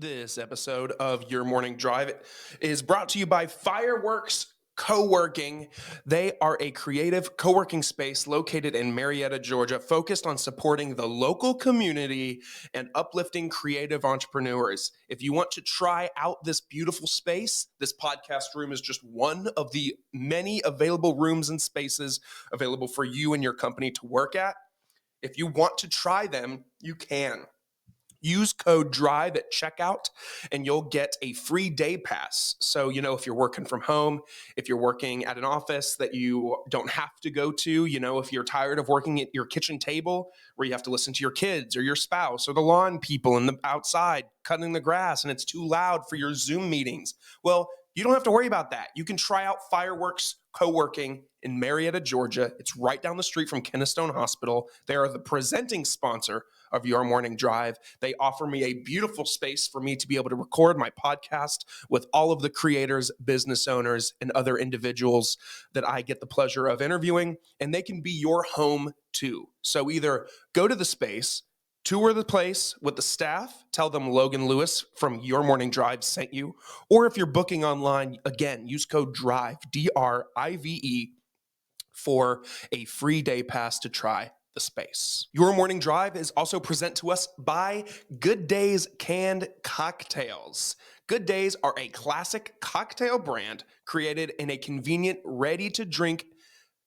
This episode of Your Morning Drive is brought to you by Fireworks Co-working. They are a creative co-working space located in Marietta, Georgia, focused on supporting the local community and uplifting creative entrepreneurs. If you want to try out this beautiful space, this podcast room is just one of the many available rooms and spaces available for you and your company to work at. If you want to try them, you can. Use code DRIVE at checkout and you'll get a free day pass. So, if you're working from home, if you're working at an office that you don't have to go to, if you're tired of working at your kitchen table where you have to listen to your kids or your spouse or the lawn people in the outside cutting the grass and it's too loud for your Zoom meetings. Well, you don't have to worry about that. You can try out Fireworks Co-working in Marietta, Georgia. It's right down the street from Kennesaw Hospital. They are the presenting sponsor of Your Morning Drive. They offer me a beautiful space for me to be able to record my podcast with all of the creators, business owners, and other individuals that I get the pleasure of interviewing, and they can be your home too. So either go to the space, tour the place with the staff, tell them Logan Lewis from Your Morning Drive sent you, or if you're booking online, again, use code DRIVE, DRIVE, for a free day pass to try the space. Your Morning Drive is also present to us by Good Days Canned Cocktails. Good Days are a classic cocktail brand created in a convenient, ready-to-drink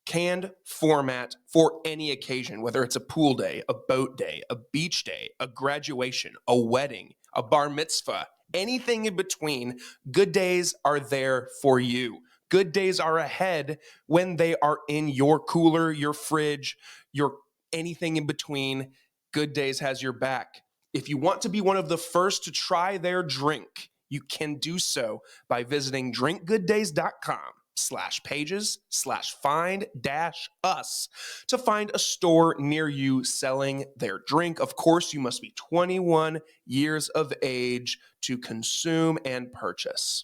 canned format for any occasion, whether it's a pool day, a boat day, a beach day, a graduation, a wedding, a bar mitzvah, anything in between. Good Days are there for you. Good Days are ahead when they are in your cooler, your fridge, your anything in between. Good Days has your back. If you want to be one of the first to try their drink, you can do so by visiting drinkgooddays.com/pages/find-us to find a store near you selling their drink. Of course, you must be 21 years of age to consume and purchase.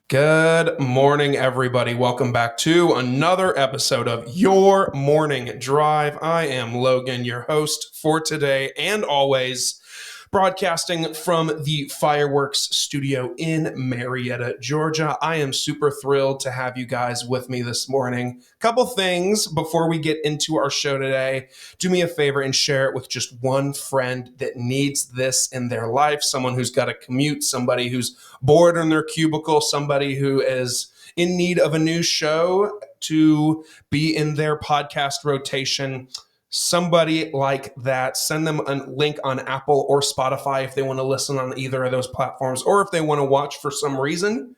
Good morning, everybody. Welcome back to another episode of Your Morning Drive. I am Logan, your host for today and always, broadcasting from the Fireworks studio in Marietta, Georgia. I am super thrilled to have you guys with me this morning. Couple things before we get into our show today. Do me a favor and share it with just one friend that needs this in their life. Someone who's got a commute, somebody who's bored in their cubicle, somebody who is in need of a new show to be in their podcast rotation. Somebody like that. Send them a link on Apple or Spotify if they want to listen on either of those platforms, or if they want to watch for some reason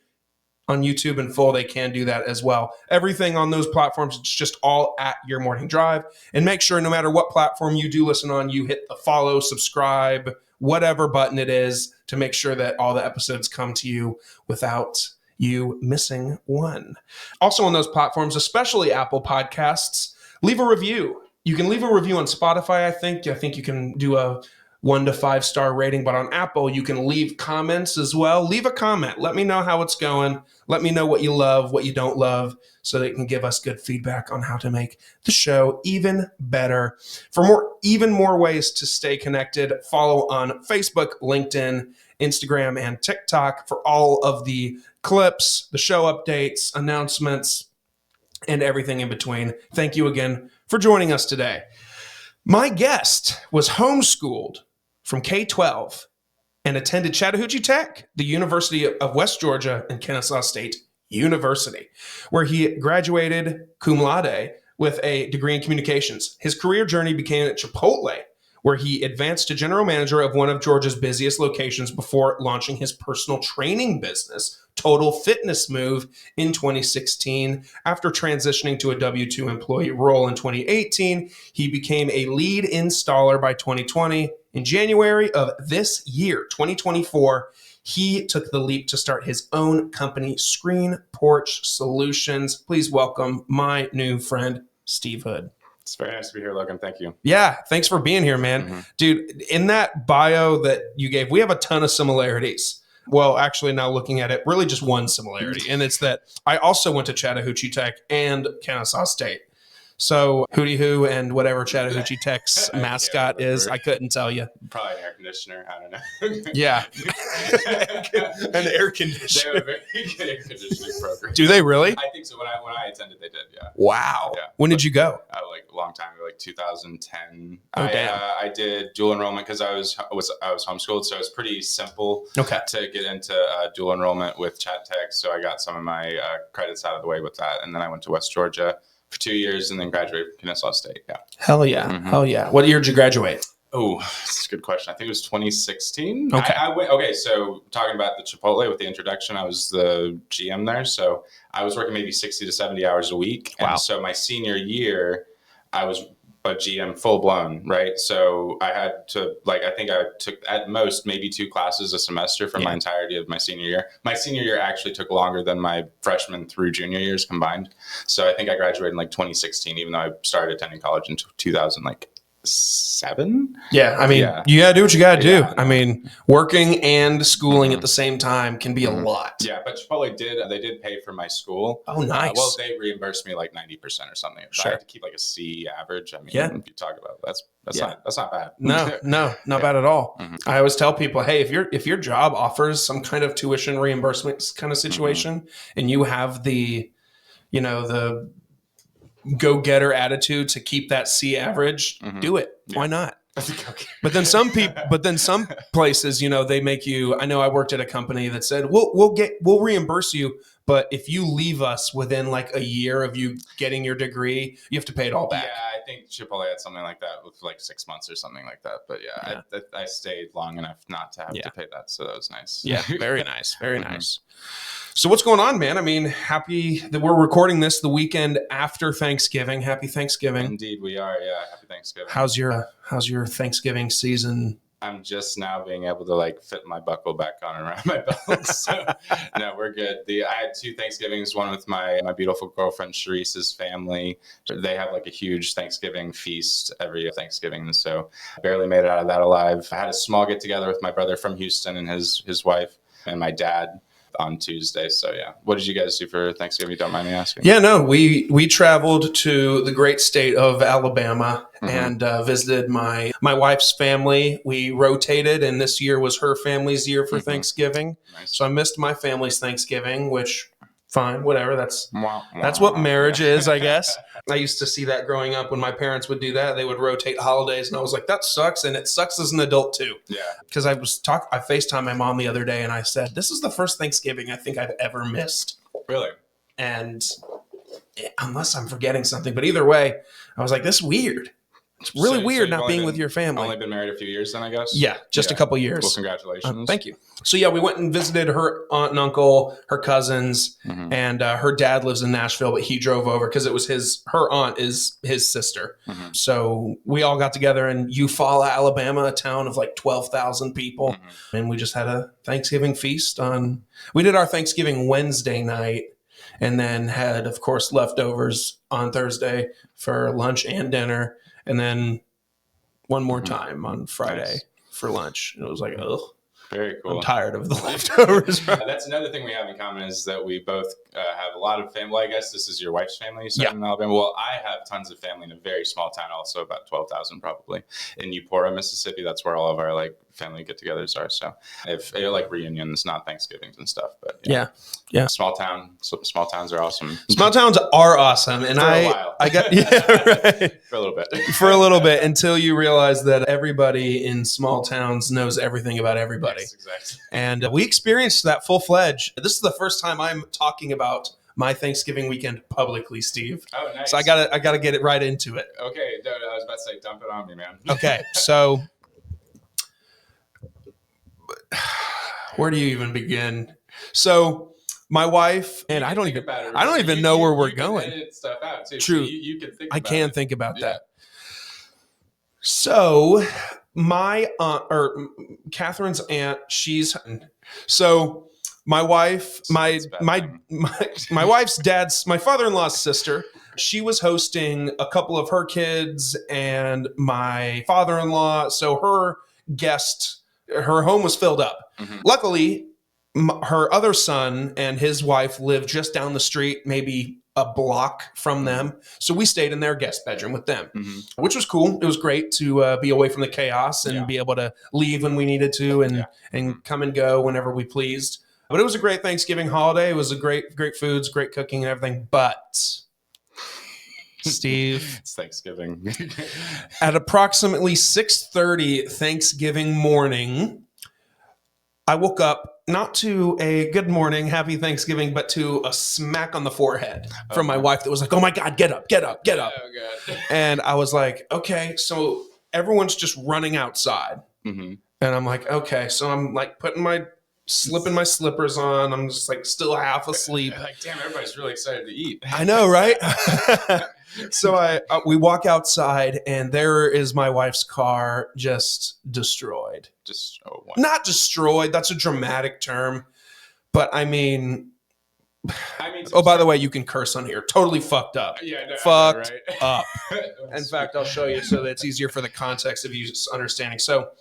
on YouTube in full, they can do that as well. Everything on those platforms, it's just all at Your Morning Drive. And make sure no matter what platform you do listen on, you hit the follow, subscribe, whatever button it is to make sure that all the episodes come to you without you missing one. Also on those platforms, especially Apple Podcasts, leave a review. You can leave a review on Spotify, I think. I think you can do a 1 to 5 star rating, but on Apple, you can leave comments as well. Leave a comment. Let me know how it's going. Let me know what you love, what you don't love, so that you can give us good feedback on how to make the show even better. For even more ways to stay connected, follow on Facebook, LinkedIn, Instagram, and TikTok for all of the clips, the show updates, announcements, and everything in between. Thank you again for joining us today. My guest was homeschooled from K-12 and attended Chattahoochee Tech, the University of West Georgia, and Kennesaw State University, where he graduated cum laude with a degree in communications. His career journey began at Chipotle, where he advanced to general manager of one of Georgia's busiest locations before launching his personal training business, Total Fitness Move, in 2016. After transitioning to a W-2 employee role in 2018, he became a lead installer by 2020. In January of this year, 2024, he took the leap to start his own company, Screen Porch Solutions. Please welcome my new friend, Steve Hood. It's very nice to be here, Logan. Thank you. Yeah, thanks for being here, man. Dude, in that bio that you gave, we have a ton of similarities. Well, actually, now looking at it, really just one similarity. And it's that I also went to Chattahoochee Tech and Kennesaw State. So hootie hoo and whatever Chattahoochee Tech's mascot is, I couldn't tell you. Probably an air conditioner. I don't know. Yeah. An air conditioner. They have a very good air conditioning program. Do they really? I think so. When I attended, they did, yeah. Wow. Yeah. When did you go? Like a long time ago, like 2010. Oh, damn. I did dual enrollment because I was homeschooled, so it was pretty simple to get into dual enrollment with Chat Tech. So I got some of my credits out of the way with that, and then I went to West Georgia for 2 years and then graduated from Kennesaw State. Yeah. Hell yeah. Hell yeah. What year did you graduate? Oh, that's a good question. I think it was 2016. Okay. So talking about the Chipotle with the introduction, I was the GM there. So I was working maybe 60 to 70 hours a week. Wow. And so my senior year, I was a GM full blown, right? So I had to, I think I took at most maybe 2 classes a semester for my entirety of my senior year. My senior year actually took longer than my freshman through junior years combined. So I think I graduated in 2016, even though I started attending college in 2007. Yeah, I mean, you gotta do what you gotta do. I mean, working and schooling at the same time can be a lot. Yeah, but Chipotle did pay for my school. Oh, nice. Well, they reimbursed me 90% or something. Sure. I had to keep a C average. I mean, if you talk about that's not bad. No, not bad at all. I always tell people, hey, if your job offers some kind of tuition reimbursement kind of situation, and you have the go-getter attitude to keep that C average, do it. Yeah. Why not? But then some places, they make you. I know I worked at a company that said, we'll reimburse you, but if you leave us within a year of you getting your degree, you have to pay it all back. Yeah, I think Chipotle had something like that with 6 months or something like that. But I stayed long enough not to have to pay that, so that was nice. Yeah, very nice, very nice. So what's going on, man? I mean, happy that we're recording this the weekend after Thanksgiving. Happy Thanksgiving. Indeed, we are. Yeah, happy Thanksgiving. How's your Thanksgiving season? I'm just now being able to fit my buckle back on around my belt. So no, we're good. I had 2 Thanksgivings, one with my beautiful girlfriend Sharice's family. They have a huge Thanksgiving feast every Thanksgiving, and so I barely made it out of that alive. I had a small get together with my brother from Houston and his wife and my dad on Tuesday. So yeah, what did you guys do for Thanksgiving? You don't mind me asking? Yeah, no, we traveled to the great state of Alabama and visited my wife's family. We rotated, and this year was her family's year for Thanksgiving. Nice. So I missed my family's Thanksgiving, which fine, whatever. That's what marriage is, I guess. I used to see that growing up when my parents would do that. They would rotate holidays, and I was like, that sucks. And it sucks as an adult too. Yeah. Because I FaceTimed my mom the other day, and I said, this is the first Thanksgiving I think I've ever missed. Really? And unless I'm forgetting something, but either way, I was like, this is weird. It's really weird not being with your family. Only been married a few years then, I guess? Yeah, just a couple years. Well, congratulations. Thank you. So yeah, we went and visited her aunt and uncle, her cousins, and her dad lives in Nashville, but he drove over because it was her aunt is his sister. So we all got together in Eufaula, Alabama, a town of 12,000 people. And we just had a Thanksgiving feast we did our Thanksgiving Wednesday night, and then had, of course, leftovers on Thursday for lunch and dinner. And then one more time on Friday for lunch. And it was like, ugh. Very cool. I'm tired of the leftovers. That's another thing we have in common is that we both have a lot of family. Well, I guess this is your wife's family in Alabama. Well, I have tons of family in a very small town, also about 12,000 probably, in Eupora, Mississippi. That's where all of our family get-togethers are. So if reunions, not Thanksgivings and stuff, but yeah. Small towns are awesome. Small towns are awesome, and for a while. I got right. For a little bit. For a little bit, until you realize that everybody in small towns knows everything about everybody. Yes, exactly. And we experienced that full-fledged. This is the first time I'm talking about my Thanksgiving weekend publicly, Steve. Oh, nice. So I gotta get it right into it. Okay, no, I was about to say, dump it on me, man. Okay, so where do you even begin? So my wife and I don't even know where we're going. Edit stuff out too. True. So you can think. I can think about that. So my aunt, or Catherine's aunt, my wife, my wife's dad's, my father-in-law's sister She was hosting a couple of her kids and my father-in-law. So her home was filled up. Luckily, her other son and his wife lived just down the street, maybe a block from them. So we stayed in their guest bedroom with them, which was cool. It was great to be away from the chaos and be able to leave when we needed to and come and go whenever we pleased. But it was a great Thanksgiving holiday. It was a great foods, great cooking and everything. But Steve, it's Thanksgiving. At approximately 6:30 Thanksgiving morning, I woke up not to a good morning, happy Thanksgiving, but to a smack on the forehead from my wife that was like, "Oh my God, get up, get up, get up." Oh God. And I was like, okay, so everyone's just running outside. And I'm like, okay, so I'm like slipping my slippers on. I'm just like still half asleep. Like, damn, everybody's really excited to eat. I know, right? So we walk outside and there is my wife's car just destroyed. Not destroyed. That's a dramatic term. But I mean, by the way, you can curse on here. Totally fucked up. Yeah, no, fucked right? up. In fact, I'll show you so that it's easier for the context of you understanding. So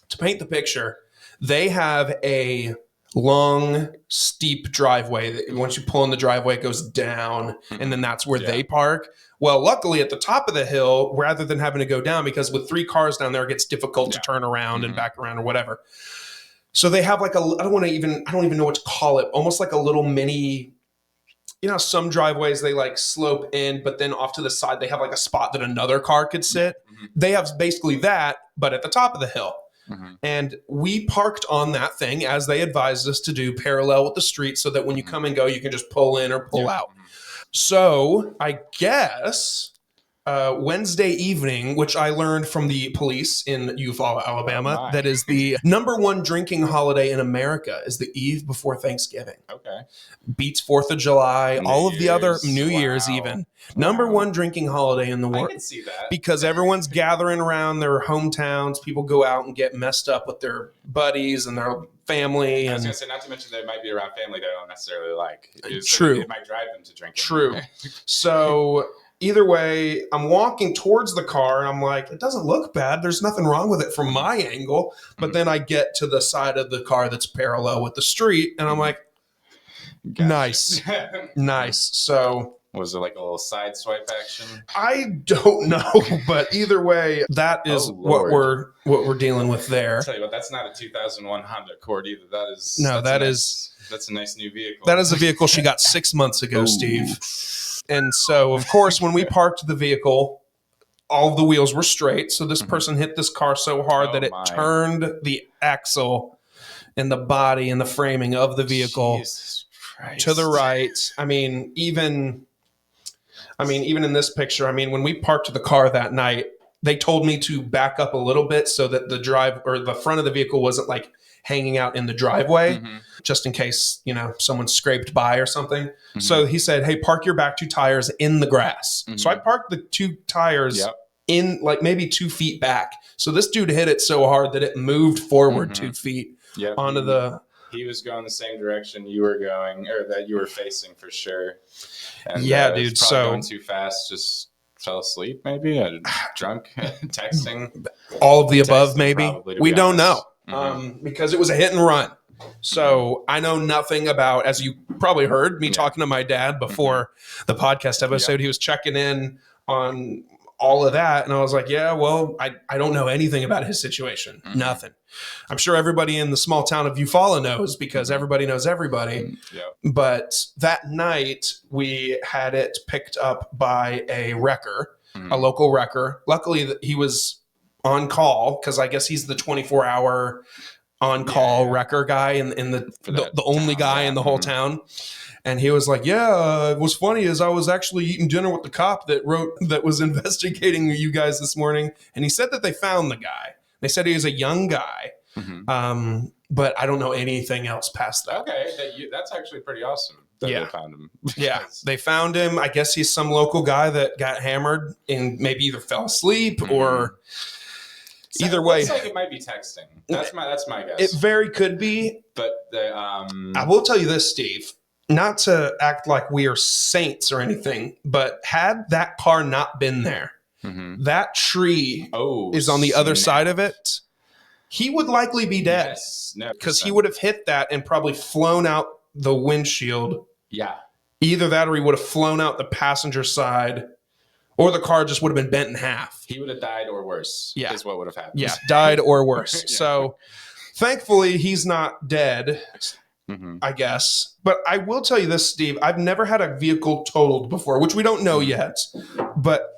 to paint the picture, they have a long, steep driveway that once you pull in the driveway, it goes down, and then that's where they park. Well, luckily at the top of the hill, rather than having to go down, because with 3 cars down there, it gets difficult to turn around and back around or whatever. So they have like I don't even know what to call it. Almost like a little mini, some driveways, they like slope in, but then off to the side, they have like a spot that another car could sit. They have basically that, but at the top of the hill. And we parked on that thing as they advised us to do, parallel with the street, so that when you come and go, you can just pull in or pull out. So I guess Wednesday evening, which I learned from the police in Eufaula, Alabama, that is the #1 drinking holiday in America, is the eve before Thanksgiving. Okay. Beats 4th of July, all of the other New Year's even. #1 drinking holiday in the world. I can see that. Because everyone's gathering around their hometowns. People go out and get messed up with their buddies and their family. I was going to say, not to mention they might be around family they don't necessarily like. True. It might drive them to drink. True. So either way, I'm walking towards the car and I'm like, it doesn't look bad. There's nothing wrong with it from my angle. But then I get to the side of the car that's parallel with the street and I'm like, nice. Nice. So was it like a little side swipe action? I don't know, but either way, that is what we're dealing with there. I'll tell you what, that's not a 2001 Honda Accord either. That's a nice new vehicle. That is a vehicle she got 6 months ago, Steve. And so, of course, when we parked the vehicle, all of the wheels were straight. So this person hit this car so hard that it turned the axle and the body and the framing of the vehicle to the right. I mean, even in this picture, when we parked the car that night, they told me to back up a little bit so that the front of the vehicle wasn't like hanging out in the driveway, just in case, someone scraped by or something. So he said, hey, park your back 2 tires in the grass. So I parked the 2 tires in like maybe 2 feet back. So this dude hit it so hard that it moved forward 2 feet onto the... He was going the same direction you were going, or that you were facing for sure. And, dude. So going too fast, just fell asleep, maybe drunk, texting. All of the above, maybe. We don't know Mm-hmm. because it was a hit and run. So I know nothing about, as you probably heard me talking to my dad before the podcast episode. He was checking in on all of that, and I was like, yeah, well, I don't know anything about his situation. Nothing. I'm sure everybody in the small town of Eufaula knows, because everybody knows everybody. But that night we had it picked up by a wrecker, a local wrecker. Luckily he was on call, because I guess he's the 24-hour on-call wrecker guy and the only guy in the whole town. And he was like, it was funny is I was actually eating dinner with the cop that was investigating you guys this morning. And he said that they found the guy. They said he was a young guy. But I don't know anything else past that. Okay. That's actually pretty awesome that they found him. They found him. I guess he's some local guy that got hammered and maybe either fell asleep or... Either way, looks like it might be texting. That's my guess. It very could be. But I will tell you this, Steve. not to act like we are saints or anything, but had that car not been there, that tree is on the other side of it, he would likely be dead. Yes, because he would have hit that and probably flown out the windshield. Yeah. Either that or he would have flown out the passenger side, or the car just would have been bent in half. He would have died or worse. Yeah. Is what would have happened. Yeah, died or worse. Yeah. So thankfully, he's not dead, I guess. But I will tell you this, Steve. I've never had a vehicle totaled before, which we don't know yet. But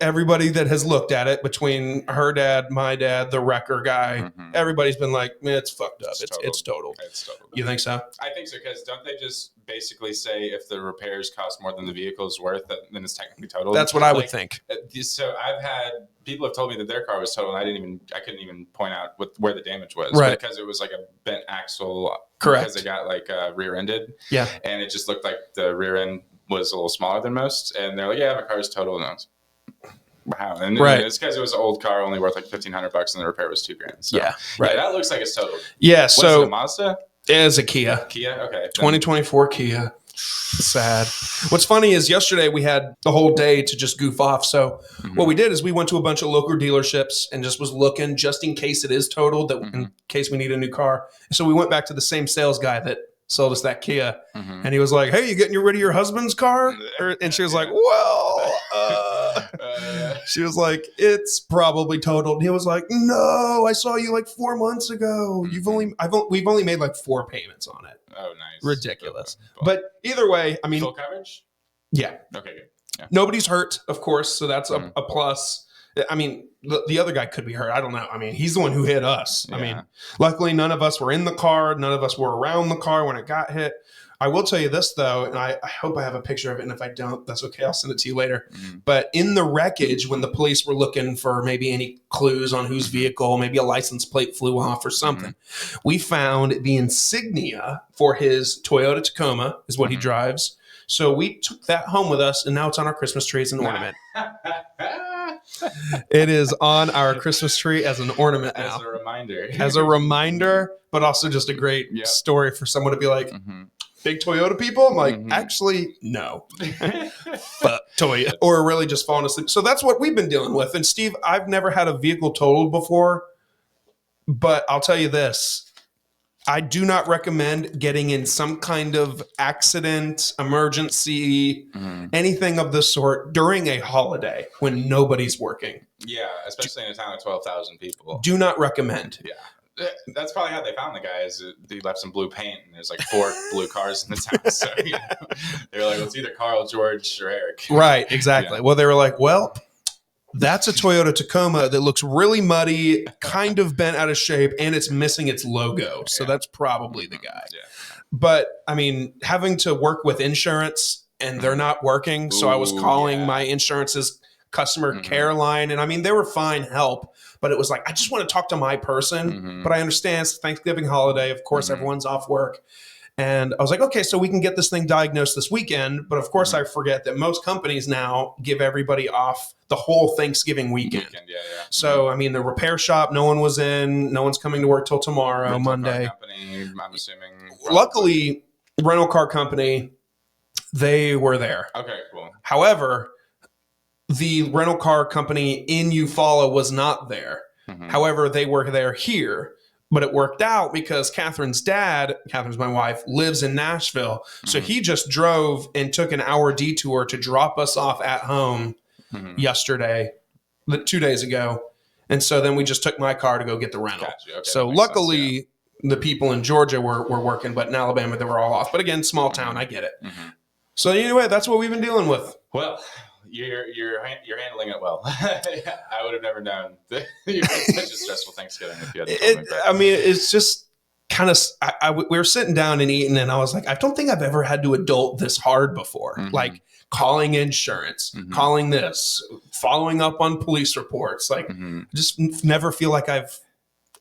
everybody that has looked at it, between her dad, my dad, the wrecker guy, everybody's been like, man, it's fucked up. It's totaled. It's totaled. You think so? I think so, because don't they just basically say if the repairs cost more than the vehicle's worth, then it's technically totaled? That's what I would think. So I've had people have told me that their car was totaled, and I couldn't even point out where the damage was, right? Because it was like a bent axle, correct? Because it got like rear-ended, yeah, and it just looked like the rear end was a little smaller than most, and they're like, yeah, my car's totaled, and I was, wow. And it's because it was an old car, only worth like $1,500, and the repair was $2,000. So, yeah, right. Yeah, that looks like it's totaled. Yeah. What's so it, a Mazda? It is a Kia. Kia, okay. 2024 Kia. Sad. What's funny is yesterday we had the whole day to just goof off. So what we did is we went to a bunch of local dealerships and just was looking just in case it is totaled, that in case we need a new car. So we went back to the same sales guy that sold us that Kia, and he was like, hey, you getting rid of your husband's car? And she was like, well, she was like, it's probably totaled. And he was like, no, I saw you like 4 months ago. We've only made like 4 payments on it. Oh, nice. Ridiculous. Okay. But either way, I mean, full coverage? Yeah. Okay, good. Yeah. Nobody's hurt, of course, so that's a plus. I mean, the other guy could be hurt. I don't know. I mean, he's the one who hit us. Yeah. I mean, luckily none of us were in the car. None of us were around the car when it got hit. I will tell you this, though, and I hope I have a picture of it, and if I don't, that's okay. I'll send it to you later. But in the wreckage, when the police were looking for maybe any clues on whose vehicle, maybe a license plate flew off or something, we found the insignia for his Toyota Tacoma, is what he drives. So we took that home with us, and now it's on our Christmas tree as an ornament. It is on our Christmas tree as an ornament now. As a reminder. As a reminder, but also just a great story for someone to be like, big Toyota people? I'm like, actually, no. But Toyota. Or really just falling asleep. So that's what we've been dealing with. And Steve, I've never had a vehicle totaled before, but I'll tell you this. I do not recommend getting in some kind of accident, emergency, anything of the sort during a holiday when nobody's working. Yeah, especially in a town of 12,000 people. Do not recommend. Yeah. That's probably how they found the guy. Is they left some blue paint, and there's like 4 blue cars in the town. So they were like, well, it's either Carl, George, or Eric. Right, exactly. Well, they were like, well, that's a Toyota Tacoma that looks really muddy, kind of bent out of shape, and it's missing its logo. So that's probably the guy. Yeah. But I mean, having to work with insurance, and they're not working. So I was calling my insurance's customer care line, and I mean, they were fine help. But it was like, I just want to talk to my person. But I understand it's Thanksgiving holiday. Of course, everyone's off work. And I was like, okay, so we can get this thing diagnosed this weekend. But of course, I forget that most companies now give everybody off the whole Thanksgiving weekend. So, I mean, the repair shop, no one was in. No one's coming to work till tomorrow, rental Monday. Company, I'm assuming. Luckily, rental car company, they were there. Okay, cool. However, the rental car company in Eufaula was not there. However, they were there here. But it worked out because Catherine's dad, Catherine's my wife, lives in Nashville. So he just drove and took an hour detour to drop us off at home yesterday, 2 days ago. And so then we just took my car to go get the rental. Gotcha. Okay, so luckily, the people in Georgia were working, but in Alabama, they were all off. But again, small town, I get it. So anyway, that's what we've been dealing with. Well, you're handling it well. I would have never known that you had such a stressful Thanksgiving if you hadn't told me that. I mean, it's just kind of. We were sitting down and eating, and I was like, I don't think I've ever had to adult this hard before. Like calling insurance, calling this, following up on police reports. Like, I just never feel like I've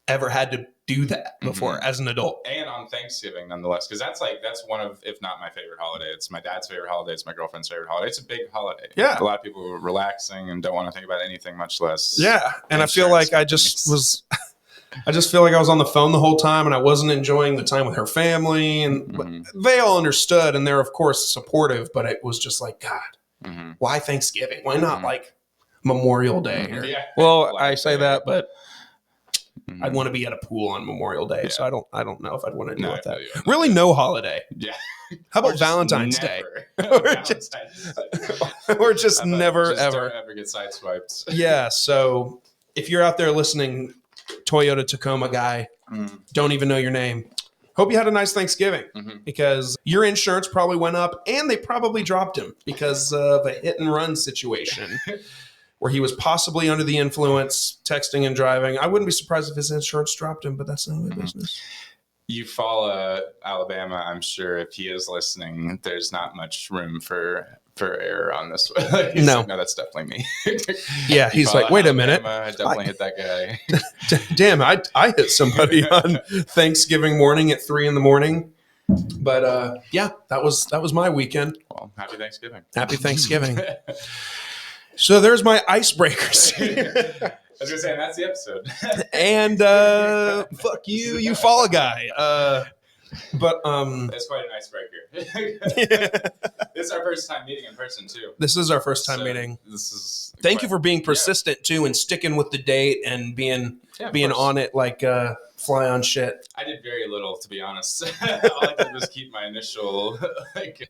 ever had to do that before as an adult. And on Thanksgiving, nonetheless, because that's one of, if not my favorite holiday. It's my dad's favorite holiday. It's my girlfriend's favorite holiday. It's a big holiday. Yeah. A lot of people are relaxing and don't want to think about anything, much less. Yeah. And I feel like I just was, I just feel like I was on the phone the whole time and I wasn't enjoying the time with her family. And they all understood and they're, of course, supportive. But it was just like, God, why Thanksgiving? Why not like Memorial Day? Or, well, I say that, but I'd want to be at a pool on Memorial Day. So I don't know if I'd want to deal with that. Really, no holiday. Yeah. How about Valentine's Day? Or just never, ever. Don't ever get sideswiped. Yeah. So if you're out there listening, Toyota Tacoma guy, don't even know your name. Hope you had a nice Thanksgiving because your insurance probably went up and they probably dropped him because of a hit and run situation where he was possibly under the influence, texting and driving. I wouldn't be surprised if his insurance dropped him, but that's none of my business. You follow Alabama, I'm sure if he is listening, there's not much room for error on this one. No. Like, no, that's definitely me. Yeah, he's like, wait Alabama, a minute. I definitely hit that guy. Damn, I hit somebody on Thanksgiving morning at 3 a.m. But yeah, that was my weekend. Well, happy Thanksgiving. Happy Thanksgiving. So there's my icebreakers. I was going to say, and that's the episode. And fuck you, you follow guy. But that's quite an icebreaker. This is our first time meeting in person too. This is our first time meeting. This is Thank you for being persistent too and sticking with the date and being on it like fly on shit. I did very little, to be honest. All I did was keep my initial.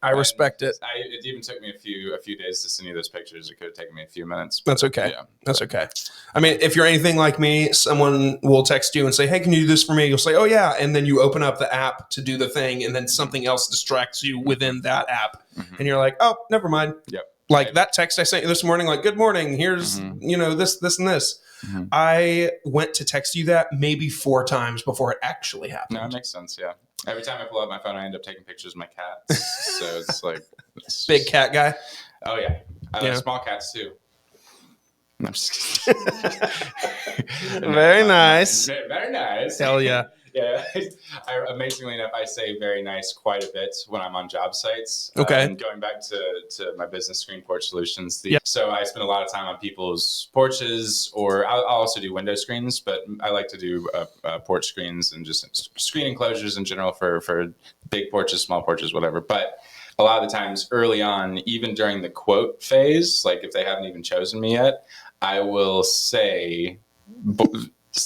I respect it. It even took me a few days to send you those pictures. It could have taken me a few minutes. That's okay. Yeah, that's okay. I mean, if you're anything like me, someone will text you and say, "Hey, can you do this for me?" You'll say, "Oh yeah," and then you open up the app to do the thing, and then something else distracts you within that app, and you're like, "Oh, never mind." Yep. Like that text I sent you this morning, like, "Good morning. Here's this and this." I went to text you that maybe 4 times before it actually happened. No, it makes sense. Yeah. Every time I pull out my phone, I end up taking pictures of my cats. So it's like big cat guy. Oh yeah, small cats too. I'm just kidding. Very nice. Very nice. Hell yeah. Yeah. Amazingly enough, I say very nice quite a bit when I'm on job sites. Okay. Going back to my business, Screen Porch Solutions. So I spend a lot of time on people's porches, or I'll also do window screens, but I like to do porch screens and just screen enclosures in general for big porches, small porches, whatever. But a lot of the times early on, even during the quote phase, like if they haven't even chosen me yet, I will say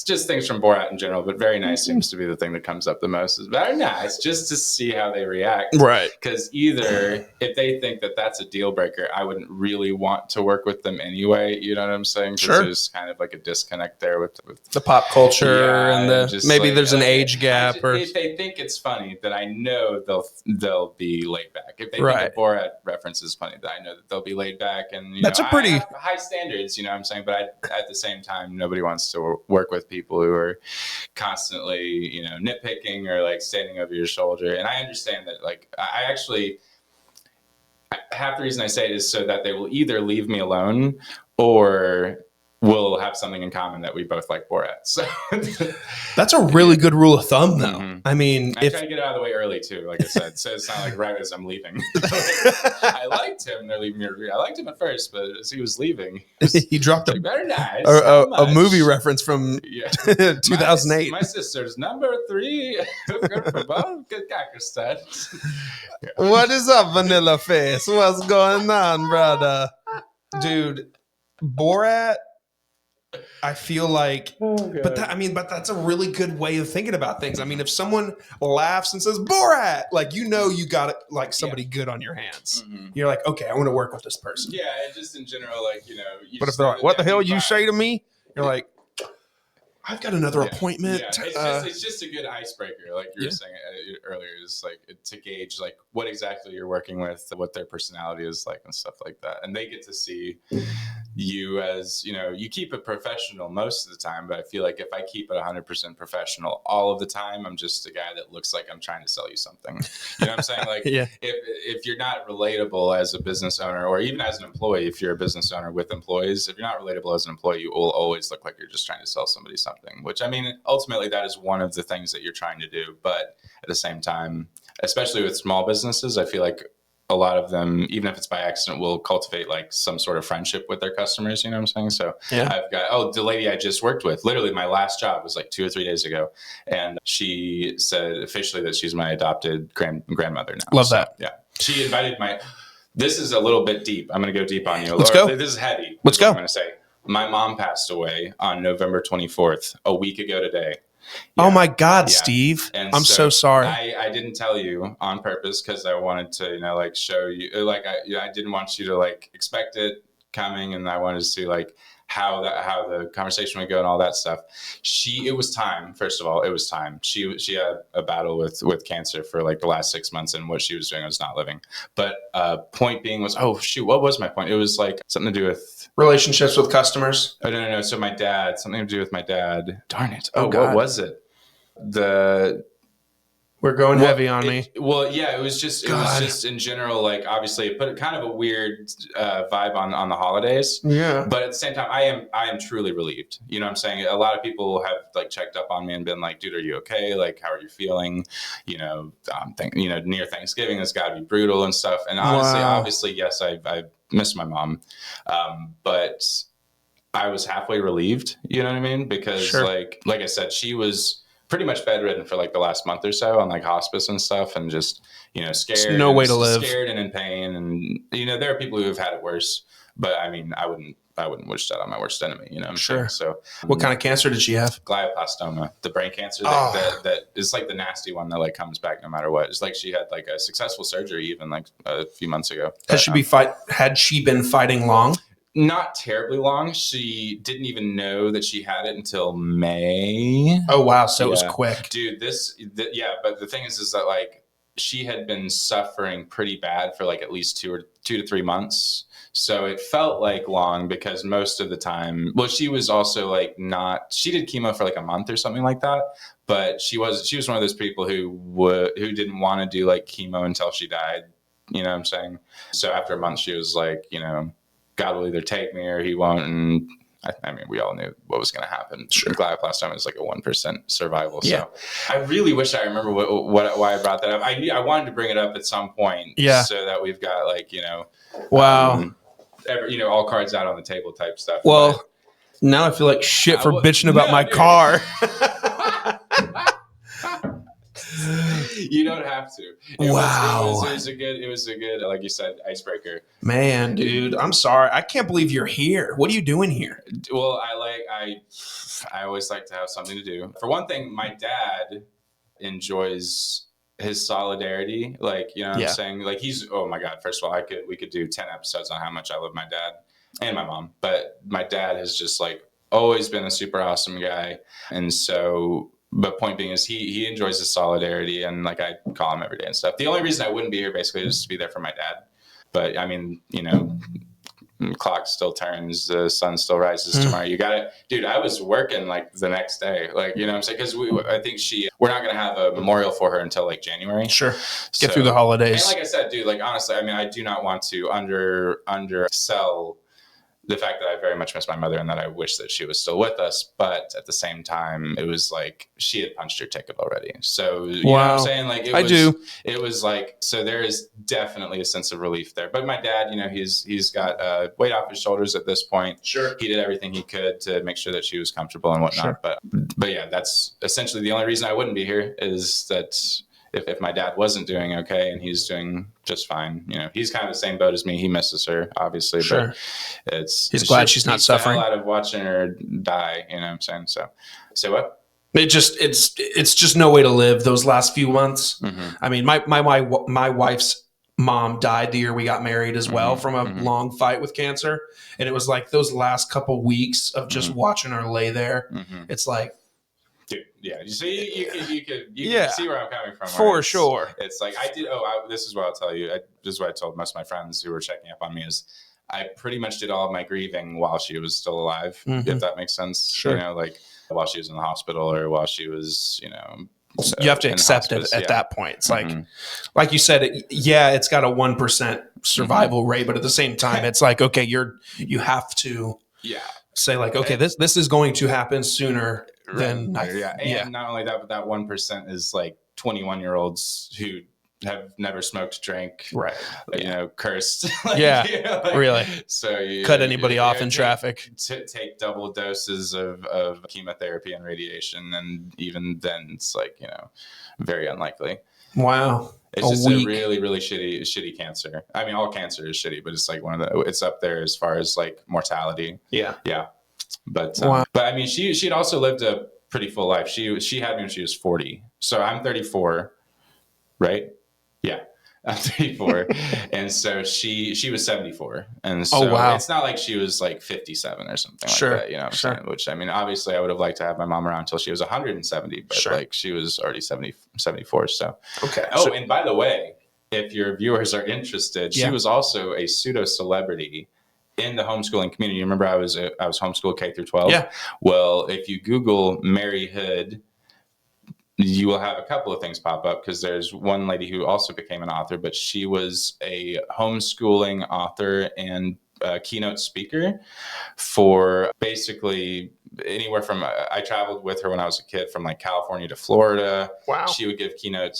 just things from Borat in general, but very nice seems to be the thing that comes up the most. Is very nice just to see how they react. Right. Because either if they think that that's a deal breaker, I wouldn't really want to work with them anyway. You know what I'm saying? Sure. There's kind of like a disconnect there with the pop culture and maybe there's an age gap. If they think it's funny, then I know they'll be laid back. If they think the Borat reference is funny, then I know that they'll be laid back. And that's a pretty I have high standards. You know what I'm saying? But at the same time, nobody wants to work with people who are constantly, nitpicking or like standing over your shoulder. And I understand that, like, I actually, half the reason I say it is so that they will either leave me alone or we'll have something in common that we both like Borat. So that's a really good rule of thumb, though. I mean, I try to get out of the way early too, like I said, so it's not like right as I'm leaving. I liked him. They're leaving me. I liked him at first, but as he was leaving, he dropped very nice. A movie reference from 2008. My sister's number 3. Good for both. Good Pakistan. What is up, Vanilla Face? What's going on, brother? Dude, Borat. I feel like, but that's a really good way of thinking about things. I mean, if someone laughs and says Borat, like, you got like somebody good on your hands. You're like, okay, I want to work with this person. Yeah, and just in general, like, but if they're like, what the hell you say to me? You're like, I've got another appointment. Yeah. It's just a good icebreaker, like you were saying earlier. Is like to gauge like what exactly you're working with, what their personality is like, and stuff like that. And they get to see you as you keep it professional most of the time. But I feel like if I keep it 100% professional all of the time, I'm just a guy that looks like I'm trying to sell you something. You know what I'm saying? Like, if you're not relatable as a business owner, or even as an employee, if you're a business owner with employees, if you're not relatable as an employee, you will always look like you're just trying to sell somebody something. Which, I mean, ultimately that is one of the things that you're trying to do. But at the same time, especially with small businesses, I feel like a lot of them, even if it's by accident, will cultivate like some sort of friendship with their customers. You know what I'm saying? So I've got, the lady I just worked with, literally my last job was like 2 or 3 days ago. And she said officially that she's my adopted grandmother now. Love that. Yeah. She invited this is a little bit deep. I'm going to go deep on you. Let's go. This is heavy. Let's go. I'm going to say my mom passed away on November 24th, a week ago today. Yeah. Oh my God, yeah. Steve. And I'm so sorry. I didn't tell you on purpose because I wanted to, like show you, like I didn't want you to like expect it coming, and I wanted to see like how the conversation would go and all that stuff. It was time. First of all, it was time. She had a battle with cancer for like the last 6 months, and what she was doing was not living. But point being was, what was my point? It was like something to do with relationships with customers. Oh no. So something to do with my dad. Darn it. Oh, what was it? We're going heavy on me. Well, yeah, it was just in general, like obviously it put kind of a weird vibe on the holidays. Yeah. But at the same time, I am truly relieved. You know what I'm saying? A lot of people have like checked up on me and been like, dude, are you okay? Like, how are you feeling? Near Thanksgiving, it's got to be brutal and stuff. And honestly, obviously, yes, I miss my mom. But I was halfway relieved, you know what I mean? Because like I said, she was pretty much bedridden for like the last month or so on like hospice and stuff, and just scared. There's no way to live. Scared and in pain, and there are people who have had it worse, but I mean, I wouldn't wish that on my worst enemy. You know what I'm saying? So, what kind of cancer did she have? Glioblastoma, the brain cancer that is like the nasty one that like comes back no matter what. It's like she had like a successful surgery even like a few months ago. Had she been fighting long? Not terribly long. She didn't even know that she had it until May. Oh, wow. So it was quick. Dude, but the thing is that like she had been suffering pretty bad for like at least 2 to 3 months. So it felt like long because most of the time, she was also like she did chemo for like a month or something like that. But she was one of those people who didn't want to do like chemo until she died. You know what I'm saying? So after a month, she was like, God will either take me or he won't. And I mean, we all knew what was going to happen. Sure. Glioblastoma is like a 1% survival. So I really wish I remember why I brought that up. I wanted to bring it up at some point. Yeah. So that we've got like, wow. All cards out on the table type stuff. Well, now I feel like shit for bitching about my car. You don't have to. It was a good, like you said, icebreaker. Man, dude, I'm sorry. I can't believe you're here. What are you doing here? Well, I always like to have something to do. For one thing, my dad enjoys his solidarity. Like, you know what I'm saying? Like oh my God, first of all, we could do 10 episodes on how much I love my dad and my mom. But my dad has just like always been a super awesome guy. And so, but point being is he enjoys the solidarity, and like I call him every day and stuff. The only reason I wouldn't be here basically is to be there for my dad. But I mean, the clock still turns, the sun still rises tomorrow. You got it, dude. I was working like the next day, like, you know what I'm saying? Because I think we're not going to have a memorial for her until like January. Sure. Get through the holidays. And like I said, dude, like honestly, I mean, I do not want to undersell the fact that I very much miss my mother and that I wish that she was still with us. But at the same time, it was like she had punched her ticket already. So, you know what I'm saying? Like, it was like, so there is definitely a sense of relief there. But my dad, he's got weight off his shoulders at this point. Sure. He did everything he could to make sure that she was comfortable and whatnot. Sure. But yeah, that's essentially the only reason I wouldn't be here is that if my dad wasn't doing okay and he's doing just fine, he's kind of the same boat as me. He misses her, obviously, sure. But he's glad she's not suffering. Out of watching her die, you know what I'm saying? So, say what? It's just no way to live those last few months. Mm-hmm. I mean, my wife's mom died the year we got married as well from a long fight with cancer, and it was like those last couple weeks of just watching her lay there. It's like. Dude, yeah. So you can see where I'm coming from. For sure. It's like this is what I'll tell you. This is what I told most of my friends who were checking up on me is I pretty much did all of my grieving while she was still alive, if that makes sense. Sure. Like while she was in the hospital or while she was, so you have to accept it at that point. It's like you said, it's got a 1% survival rate, but at the same time, it's like, okay, you have to say like, okay, this is going to happen sooner. Not only that, but that 1% is like 21-year-olds who have never smoked, drank, Right. cursed. Really. So you Cut anybody off in traffic. Take double doses of chemotherapy and radiation, and even then, it's like very unlikely. Wow. It's just a really, really shitty cancer. I mean, all cancer is shitty, but it's like it's up there as far as like mortality. Yeah. Yeah. But I mean, she'd also lived a pretty full life. She had me when she was 40. So I'm 34, right? Yeah. I'm 34. And so she was 74. And so it's not like she was like 57 or something like that, you know what I'm saying? Which, I mean, obviously I would have liked to have my mom around until she was 170, but like she was already 74. So, okay. Oh, and by the way, if your viewers are interested, she was also a pseudo celebrity in the homeschooling community. Remember, I was homeschooled K through 12. Yeah. Well, if you Google Mary Hood, you will have a couple of things pop up, because there's one lady who also became an author, but she was a homeschooling author and keynote speaker for basically anywhere from, I traveled with her when I was a kid from like California to Florida. Wow. She would give keynote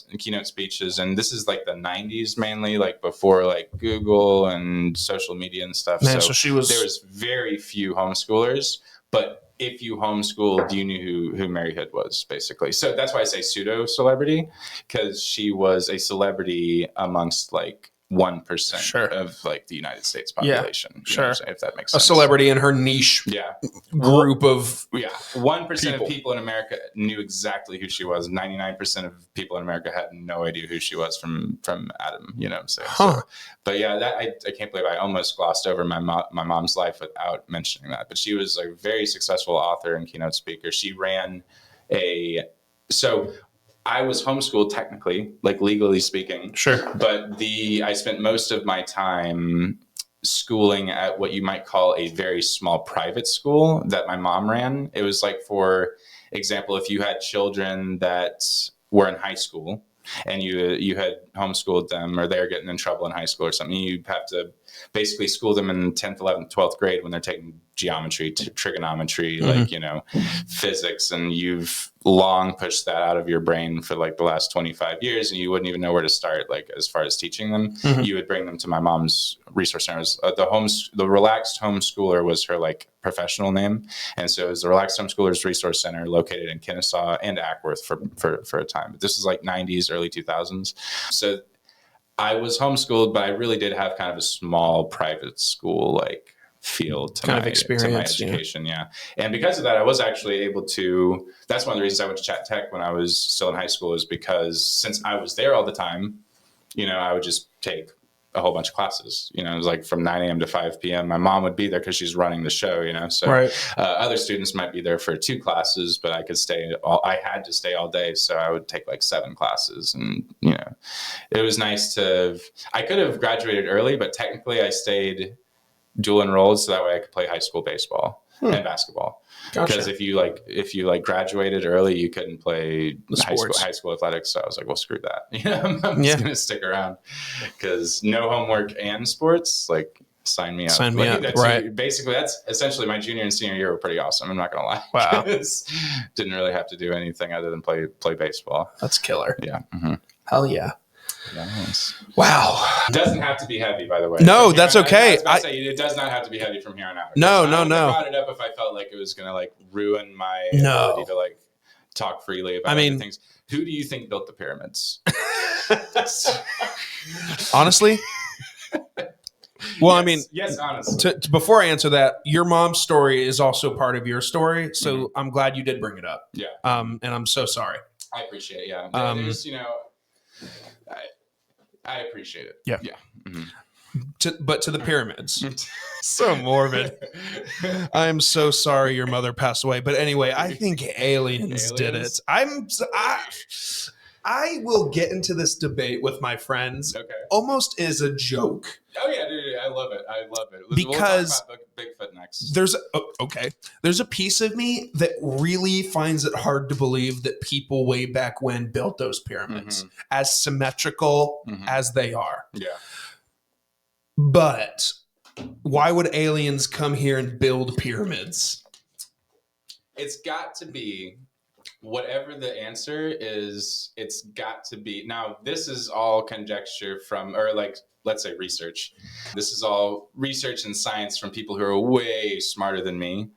speeches. And this is like the 90s mainly, like before like Google and social media and stuff. Man, so there was very few homeschoolers, but if you homeschooled, you knew who Mary Hood was, basically. So that's why I say pseudo celebrity, because she was a celebrity amongst like 1% of like the United States population. Yeah, if that makes sense. A celebrity in her niche group of 1% of people in America knew exactly who she was. 99% of people in America had no idea who she was from Adam. You know what I'm saying? So, but yeah, that I can't believe I almost glossed over my mom's life without mentioning that. But she was a very successful author and keynote speaker. She ran I was homeschooled technically, like legally speaking. Sure. But I spent most of my time schooling at what you might call a very small private school that my mom ran. It was like, for example, if you had children that were in high school and you had homeschooled them, or they're getting in trouble in high school or something, you'd have to basically school them in 10th, 11th, 12th grade when they're taking geometry, trigonometry, physics, and you've long pushed that out of your brain for like the last 25 years, and you wouldn't even know where to start, like as far as teaching them. You would bring them to my mom's resource centers. The Relaxed Homeschooler was her like professional name, and so it was the Relaxed Homeschoolers Resource Center, located in Kennesaw and Ackworth for a time. But this is like 90s, early 2000s. So I was homeschooled, but I really did have kind of a small private school like feel to my education. Yeah. And because of that, I was actually able to, that's one of the reasons I went to Chattahoochee Tech when I was still in high school, is because since I was there all the time, I would just take a whole bunch of classes. It was like from 9 a.m. to 5 p.m. My mom would be there because she's running the show, so other students might be there for 2 classes, but I had to stay all day. So I would take like 7 classes, and, it was nice I could have graduated early, but technically I stayed dual enrolled, so that way I could play high school baseball and basketball. Because if you graduated early, you couldn't play high school athletics. So I was like, well, screw that. I'm just gonna stick around, because no homework and sports, like, sign me up. Basically, that's essentially my junior and senior year were pretty awesome. I'm not gonna lie. Wow. Didn't really have to do anything other than play baseball. That's killer. Yeah. Hell yeah. Nice. Wow. It doesn't have to be heavy, by the way. No, that's okay. I was about to say, it does not have to be heavy from here on out. No. I brought it up if I felt like it was going to like ruin my ability to like talk freely about other things. Who do you think built the pyramids? Honestly? Well, yes, honestly. Before I answer that, your mom's story is also part of your story, so I'm glad you did bring it up. Yeah. And I'm so sorry. I appreciate it. Yeah. There's, I appreciate it. Yeah. Yeah. But to the pyramids. So morbid. I'm so sorry your mother passed away. But anyway, I think aliens did it. I will get into this debate with my friends almost as a joke. Oh yeah, dude, I love it. Because we'll talk about Bigfoot next. There's a piece of me that really finds it hard to believe that people way back when built those pyramids as symmetrical as they are. Yeah. But why would aliens come here and build pyramids? It's got to be whatever the answer is, it's got to be. Now, this is all conjecture from, or like, let's say research. This is all research and science from people who are way smarter than me,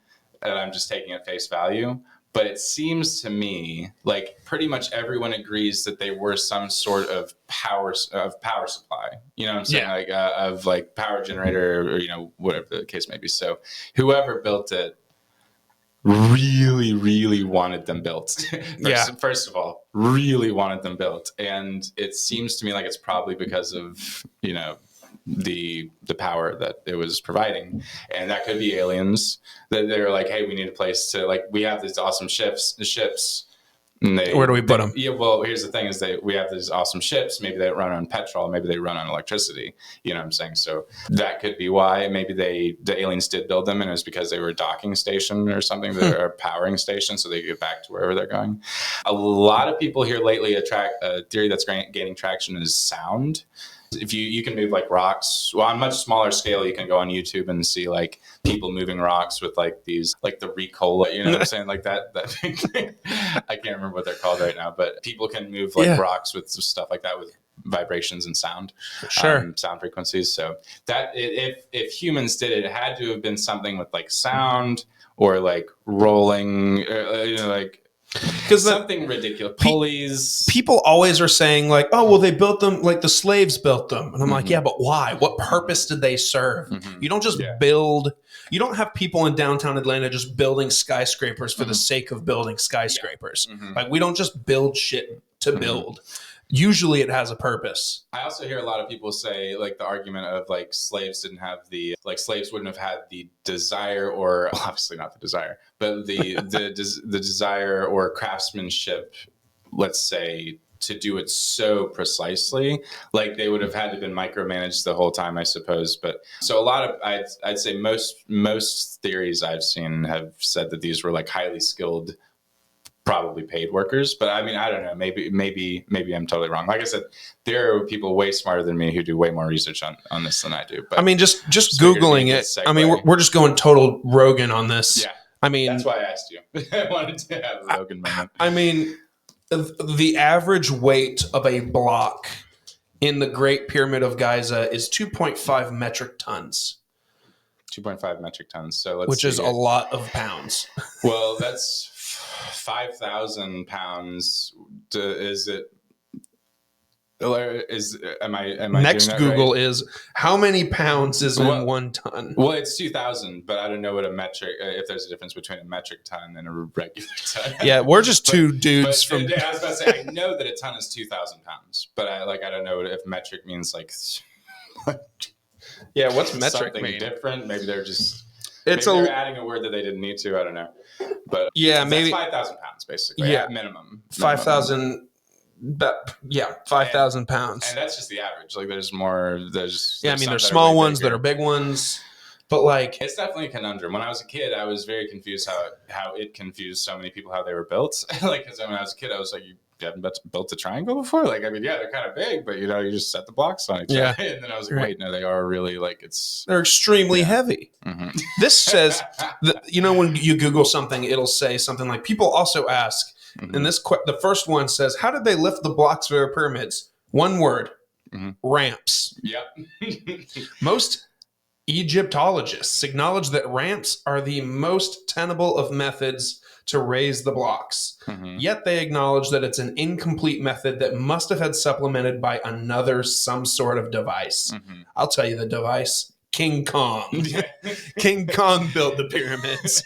and I'm just taking at face value. But it seems to me like pretty much everyone agrees that they were some sort of power supply. You know what I'm saying? Yeah. Like of like power generator, or whatever the case may be. So whoever built it really, really wanted them built. First of all, really wanted them built, and it seems to me like it's probably because of the power that it was providing, and that could be aliens. That they're like, hey, we need a place to, like, we have these awesome ships. And Where do we put them? Yeah, well, here's the thing: is we have these awesome ships. Maybe they run on petrol. Maybe they run on electricity. You know what I'm saying? So that could be why. Maybe the aliens did build them, and it was because they were a docking station or something, or a powering station, so they get back to wherever they're going. A lot of people here lately a theory that's gaining traction is sound. If you can move like rocks, well, on much smaller scale, you can go on YouTube and see like people moving rocks with like these, like the Ricola, you know what I'm saying? Like that I can't remember what they're called right now, but people can move like rocks with stuff like that with vibrations and sound, sound frequencies. So that if humans did it, it had to have been something with like sound or like rolling, like, because something ridiculous. Pulleys. People always are saying like, oh, well, they built them, like the slaves built them. And I'm like, yeah, but why? What purpose did they serve? You don't just build. You don't have people in downtown Atlanta just building skyscrapers for the sake of building skyscrapers. Like, we don't just build shit to build. Usually it has a purpose. I also hear a lot of people say, like, the argument of like slaves wouldn't have had the desire, or obviously not the desire, but the desire or craftsmanship, let's say, to do it so precisely. Like, they would have had to have been micromanaged the whole time, I suppose. But so a lot of, I'd say most theories I've seen have said that these were like highly skilled, probably paid workers. But I mean, I don't know, maybe I'm totally wrong. Like I said, there are people way smarter than me who do way more research on this than I do. But I mean, just Googling it. I mean, we're just going total Rogan on this. Yeah. I mean, that's why I asked you. I wanted to have a Logan moment. I mean, the average weight of a block in the Great Pyramid of Giza is 2.5 metric tons. 2.5 metric tons. So which is a lot of pounds. Well, that's 5,000 pounds. Is it? Am I next doing that Google right? Is how many pounds is in 1 ton? Well, it's 2,000, but I don't know what a metric. If there's a difference between a metric ton and a regular ton. Yeah, we're just two dudes from. I was about to say, I know that a ton is 2,000 pounds, but I don't know if metric means like. Yeah, what's metric something mean? Different. Maybe they're just. They're adding a word that they didn't need to. I don't know, but yeah, maybe 5,000 pounds basically. Yeah, at minimum 5,000. 5,000 pounds, and that's just the average. Like, there's more. There's I mean, there's small ones that are big ones, but like, it's definitely a conundrum. When I was a kid, I was very confused how it confused so many people how they were built. Like, because when I was a kid, I was like, you haven't built a triangle before? Like, I mean, yeah, they're kind of big, but you just set the blocks on each other. And then I was like, wait, no, they are really like they're extremely heavy. This says that, when you Google something, it'll say something like, people also ask. And the first one says, how did they lift the blocks of their pyramids? One word, ramps. Yep. Most Egyptologists acknowledge that ramps are the most tenable of methods to raise the blocks. Yet they acknowledge that it's an incomplete method that must have had supplemented by some sort of device. I'll tell you the device. King Kong. King Kong built the pyramids.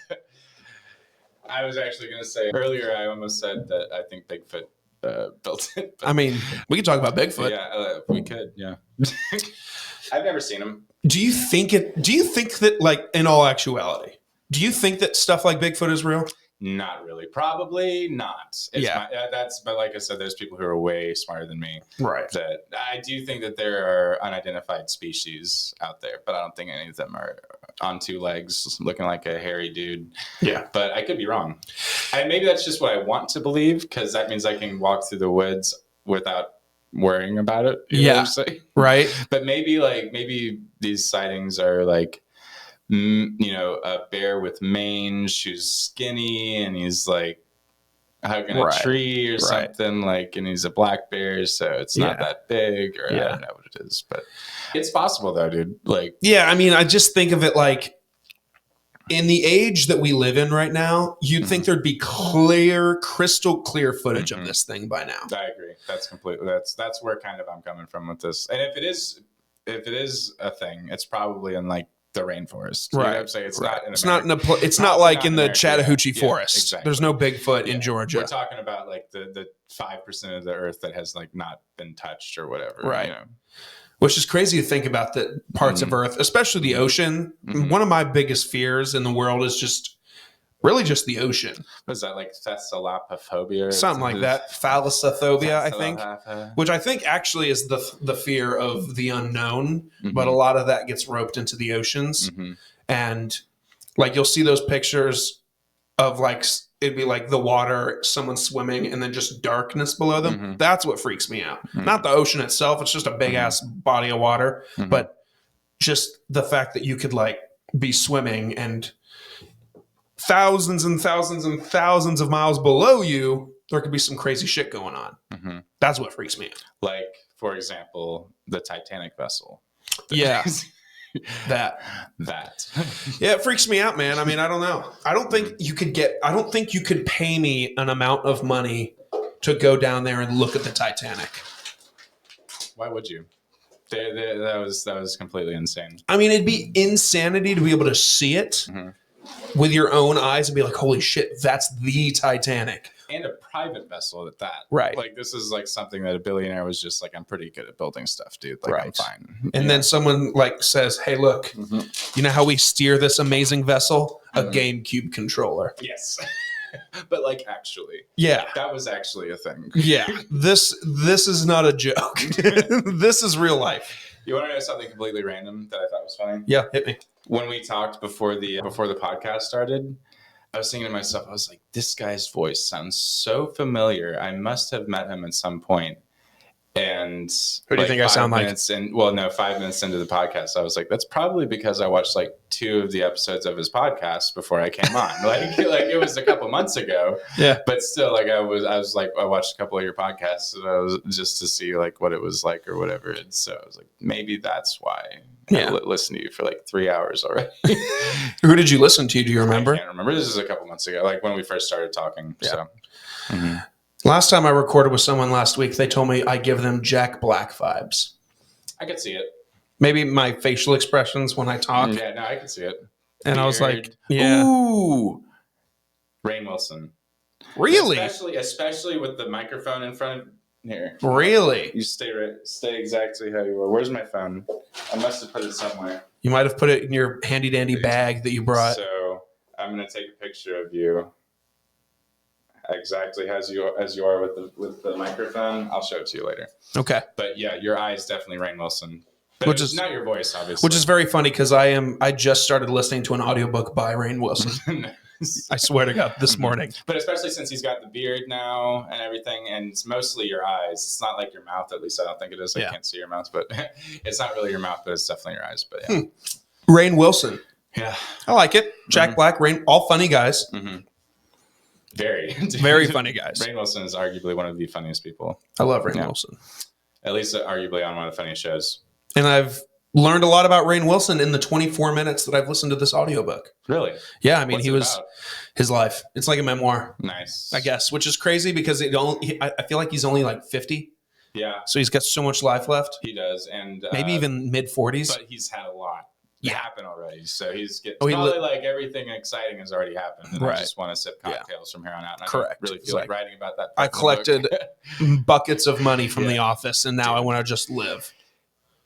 I was actually going to say earlier, I almost said that I think Bigfoot built it. I mean, we could talk about Bigfoot. Yeah, we could. Yeah. I've never seen him. Do you think that, like, in all actuality, do you think that stuff like Bigfoot is real? Not really. Probably not. But like I said, there's people who are way smarter than me. Right. That I do think that there are unidentified species out there, but I don't think any of them are on 2 legs looking like a hairy dude. Yeah. But I could be wrong. And maybe that's just what I want to believe, because that means I can walk through the woods without worrying about it. You know what I'm saying? Right. But maybe these sightings are like, a bear with mange who's skinny, and he's like hugging a tree or something, like, and he's a black bear, so it's not that big, or I don't know what it is, but it's possible though, dude. Like, yeah, I mean, I just think of it like, in the age that we live in right now, you'd think there'd be crystal clear footage of this thing by now. I agree. That's where kind of I'm coming from with this. And if it is a thing, it's probably in like the rainforest. You know what I'm saying? It's not in America. It's not like in the Chattahoochee forest. Exactly. There's no Bigfoot in Georgia. We're talking about like the 5% of the earth that has like not been touched or whatever. Right. You know? Which is crazy to think about, that parts of Earth, especially the ocean. One of my biggest fears in the world is just the ocean. What is that, like thalassalophobia? Something like that. Thalassophobia, I think. Which I think actually is the fear of the unknown. But a lot of that gets roped into the oceans. And like you'll see those pictures of like, it'd be like the water, someone swimming, and then just darkness below them. That's what freaks me out. Not the ocean itself. It's just a big ass body of water. But just the fact that you could like be swimming and thousands and thousands and thousands of miles below you, there could be some crazy shit going on. That's what freaks me out. Like, for example, the Titanic vessel. Yeah. That yeah, it freaks me out, man. I mean, I don't know. I don't think you could pay me an amount of money to go down there and look at the Titanic. Why would you? That was completely insane. I mean, it'd be insanity to be able to see it with your own eyes and be like, holy shit, that's the Titanic. And a private vessel at that. Right. Like, this is like something that a billionaire was just like, I'm pretty good at building stuff, dude. Like, I'm fine. And then someone like says, hey, look, you know how we steer this amazing vessel? A GameCube controller. Yes. But like, actually. Yeah. That was actually a thing. Yeah. This is not a joke. This is real life. You want to know something completely random that I thought was funny? Yeah, hit me. When we talked before the podcast started, I was thinking to myself, I was like, this guy's voice sounds so familiar. I must have met him at some point. And who do you think I sound like? 5 minutes into the podcast, I was like, that's probably because I watched like 2 of the episodes of his podcast before I came on. like it was a couple months ago. Yeah. But still, like I was like, I watched a couple of your podcasts, and I was just to see like what it was like or whatever. And so I was like, maybe that's why I listened to you for like 3 hours already. Who did you listen to? Do you remember? I can't remember. This is a couple months ago, like when we first started talking. Yeah. So. Last time I recorded with someone last week, they told me I give them Jack Black vibes. I could see it. Maybe my facial expressions when I talk. Yeah, no, I can see it. And I was like, yeah. Ooh. Rainn Wilson. Really? Especially with the microphone in front of here. Really? You stay exactly how you are. Where's my phone? I must have put it somewhere. You might have put it in your handy dandy bag that you brought. So I'm going to take a picture of you. Exactly as you are with the microphone. I'll show it to you later. Okay. But yeah, your eye is definitely Rainn Wilson. But which is not your voice, obviously. Which is very funny because I just started listening to an audiobook by Rainn Wilson. I swear to God, this morning. But especially since he's got the beard now and everything, and it's mostly your eyes. It's not like your mouth, at least I don't think it is. I can't see your mouth, but it's not really your mouth, but it's definitely your eyes. But yeah. Rainn Wilson. Yeah. I like it. Jack Black, Rainn, all funny guys. Very funny guys. Rainn Wilson is arguably one of the funniest people. I love Rainn Wilson. At least arguably on one of the funniest shows. And I've learned a lot about Rainn Wilson in the 24 minutes that I've listened to this audiobook. Really? Yeah, I mean, his life. It's like a memoir. Nice. I guess, which is crazy because I feel like he's only like 50. Yeah. So he's got so much life left. He does. And maybe even mid 40s. But he's had a lot happen already. So he's probably like everything exciting has already happened. And I just want to sip cocktails from here on out. And correct. I don't really feel like writing about that. I collected buckets of money from the office, and now I want to just live.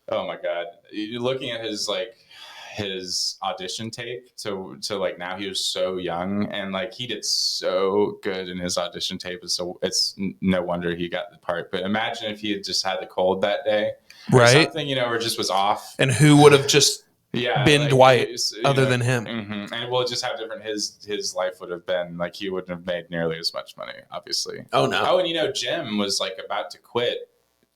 Oh my God. You're looking at his audition tape to like now he was so young and like he did so good in his audition tape. So it's no wonder he got the part. But imagine if he had just had the cold that day. Or something, or just was off. And who would have just been like, Dwight other than him? Mm-hmm. And we'll just how different his life would have been. Like he wouldn't have made nearly as much money, obviously. Oh, no. Oh, and Jim was like about to quit.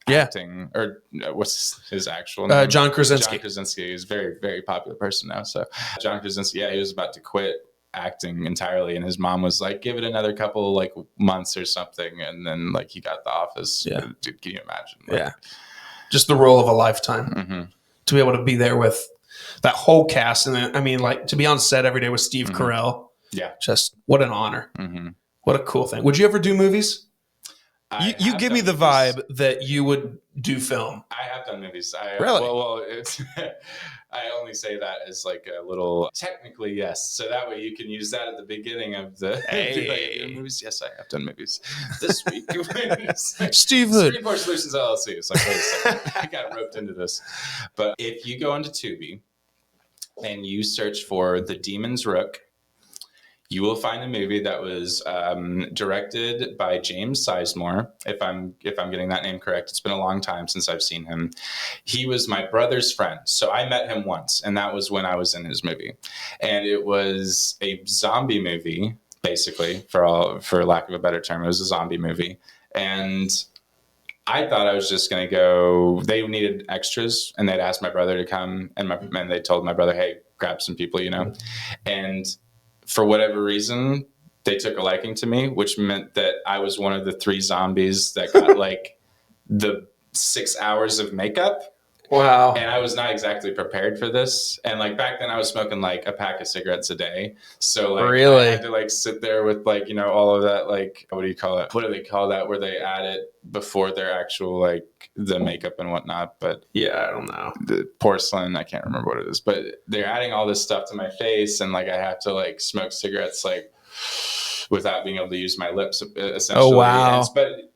Acting, or what's his actual name? John Krasinski. John Krasinski is a very, very popular person now. So John Krasinski, he was about to quit acting entirely. And his mom was like, give it another couple like months or something. And then like he got the office. Yeah. Dude, can you imagine? Yeah. Just the role of a lifetime Mm-hmm. to be able to be there with that whole cast. And then, I mean, like to be on set every day with Steve Carell. Yeah. Just what an honor. Mm-hmm. What a cool thing. Would you ever do movies? You give me the movies. vibe that you would do film. I have done movies. Really? Well, it's. I only say that as like a little. Technically, yes. So that way you can use that at the beginning of the. Hey. Movies. Yes, I have done movies. This week, Steve Hood. Screen Porch Solutions LLC. It's like, wait a second, I got roped into this. But if you go onto Tubi and you search for The Demon's Rook, you will find a movie that was directed by James Sizemore. If I'm getting that name correct, it's been a long time since I've seen him. He was my brother's friend, so I met him once, and that was when I was in his movie. And it was a zombie movie, basically, for lack of a better term. It was a zombie movie, and I thought I was just going to go. They needed extras, and they'd asked my brother to come, and they told my brother, "Hey, grab some people," and for whatever reason, they took a liking to me, which meant that I was one of the 3 zombies that got like the 6 hours of makeup. Wow. And I was not exactly prepared for this. And like back then I was smoking like a pack of cigarettes a day. So like really? I had to like sit there with like, all of that, like, what do you call it? What do they call that? Where they add it before their actual, like the makeup and whatnot. But yeah, I don't know. The porcelain, I can't remember what it is, but they're adding all this stuff to my face. And like, I have to like smoke cigarettes, like without being able to use my lips essentially. Oh, wow. But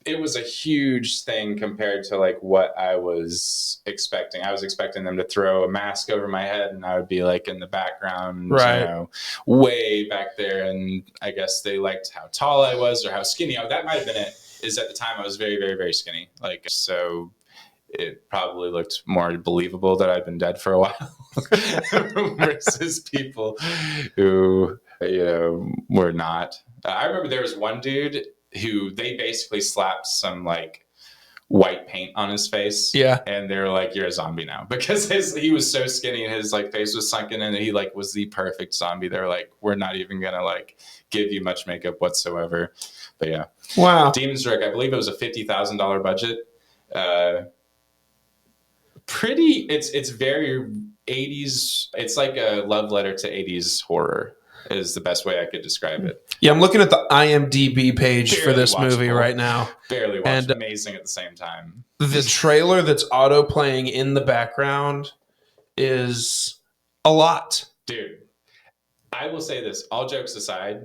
it was a huge thing compared to like what I was expecting. I was expecting them to throw a mask over my head and I would be like in the background, right, way back there. And I guess they liked how tall I was or how skinny. That might have been it. Is at the time I was very, very, very skinny. Like, so it probably looked more believable that I'd been dead for a while versus people who, were not. I remember there was one dude who they basically slapped some like white paint on his face. Yeah. And they were like, you're a zombie now, because he was so skinny and his like face was sunken and he like was the perfect zombie. They're like, we're not even going to like give you much makeup whatsoever. But yeah. Wow. Demon's Rook, I believe it was a $50,000 budget. It's very 80s. It's like a love letter to 80s horror is the best way I could describe it. Yeah, I'm looking at the IMDb page Barely for this watchable. movie right now. Barely watchable. And amazing at the same time. The trailer that's auto playing in the background is a lot. Dude, I will say this, all jokes aside,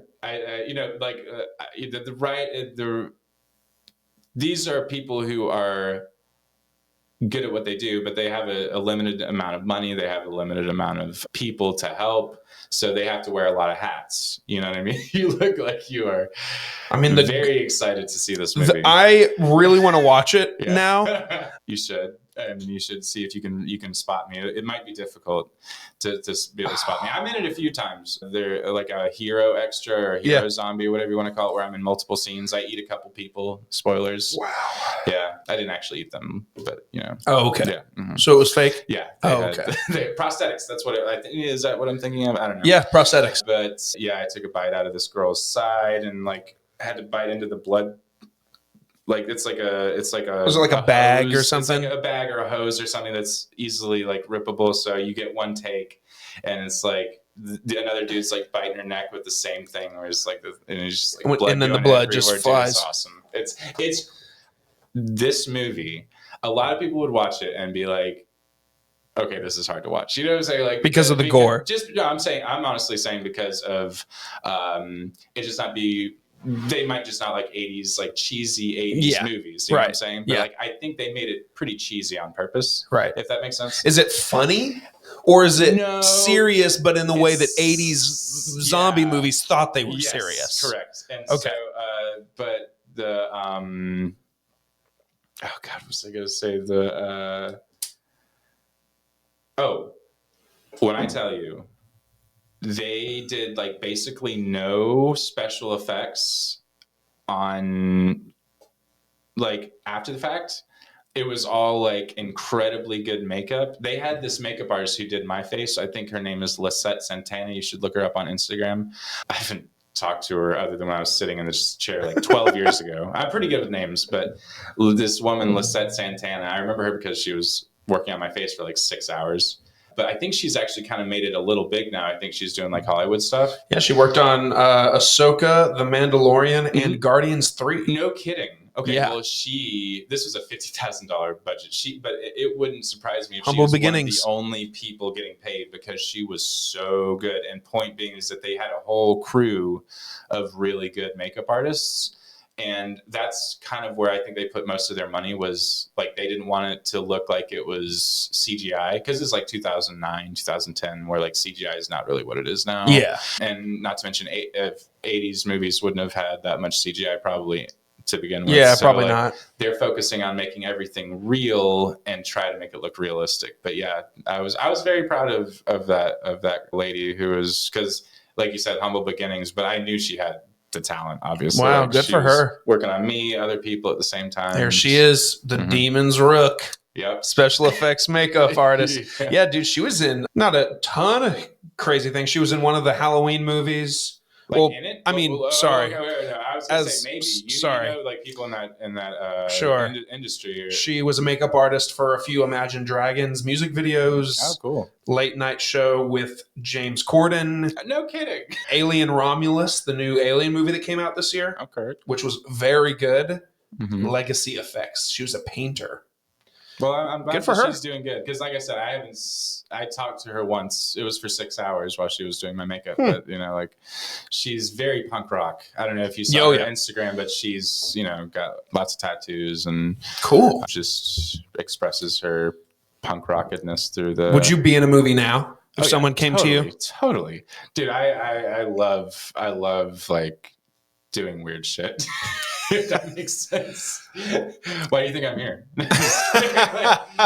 these are people who are good at what they do, but they have a limited amount of money. They have a limited amount of people to help. So they have to wear a lot of hats. You know what I mean? You look like you are very excited to see this movie. I really want to watch it now. You should. And you should see if you can spot me. It might be difficult to be able to spot me. I'm in it a few times. They're like a hero extra or hero zombie, whatever you want to call it, where I'm in multiple scenes. I eat a couple people. Spoilers. Wow. Yeah. I didn't actually eat them, but Oh, okay. Yeah. Mm-hmm. So it was fake? Yeah. Okay. Prosthetics. That's what I think. Is that what I'm thinking of? I don't know. Yeah, prosthetics. But yeah, I took a bite out of this girl's side and like had to bite into the blood. Like it's like a Was it like a bag hose. or something? It's like a bag or a hose or something that's easily like rippable. So you get one take, and it's like another dude's like biting her neck with the same thing, where it's like and it's just like blood, and then the blood just flies. It's awesome. It's this movie. A lot of people would watch it and be like, okay, this is hard to watch. You know what I'm saying? Like because of the gore. I'm honestly saying because of it just not be. They might just not like 80s, like cheesy 80s movies. You know what I'm saying? But like, I think they made it pretty cheesy on purpose. Right. If that makes sense. Is it funny? Or is it serious, but in the way that 80s zombie movies thought they were serious? Correct. And so, but the, oh God, what was I going to say? When I tell you, they did like basically no special effects on like after the fact. It was all like incredibly good makeup. They had this makeup artist who did my face. I think her name is Lisette Santana. You should look her up on Instagram. I haven't talked to her other than when I was sitting in this chair like 12 years ago. I'm pretty good with names, but this woman, Lisette Santana, I remember her because she was working on my face for like 6 hours. But I think she's actually kind of made it a little big now. I think she's doing like Hollywood stuff. Yeah, she worked on Ahsoka, The Mandalorian, and Guardians 3. No kidding. Okay, Yeah. well, this was a $50,000 budget. But it wouldn't surprise me if Humble she was beginnings. one of the only people getting paid because she was so good. And point being is that they had a whole crew of really good makeup artists. And that's kind of where I think they put most of their money was like they didn't want it to look like it was CGI because it's like 2009, 2010, where like CGI is not really what it is now. Yeah. And not to mention 80s movies wouldn't have had that much CGI probably to begin with. Yeah, so, probably like, not. They're focusing on making everything real and try to make it look realistic. But yeah, I was very proud of that lady who was, because like you said, humble beginnings, but I knew she had the talent, obviously. Wow, like, good for her. Working on me, other people at the same time. There she is, the Demon's Rook. Yep. Special effects makeup artist. Yeah, dude, she was in not a ton of crazy things. She was in one of the Halloween movies. Like well, in it? I mean, sorry. No, I was going to say maybe. Sorry. You know, like people in that Sure. industry. She was a makeup artist for a few Imagine Dragons music videos. Oh, cool. Late night show with James Corden. No kidding. Alien Romulus, the new Alien movie that came out this year. Okay. Which was very good. Mm-hmm. Legacy effects. She was a painter. Well, I'm glad good for her. She's doing good because, like I said, I talked to her once. It was for 6 hours while she was doing my makeup. But like, she's very punk rock. I don't know if you saw her on Instagram, but she's got lots of tattoos and cool. Just expresses her punk rockedness through the. Would you be in a movie now if someone came to you? Totally, dude. I love like doing weird shit. If that makes sense. Why do you think I'm here?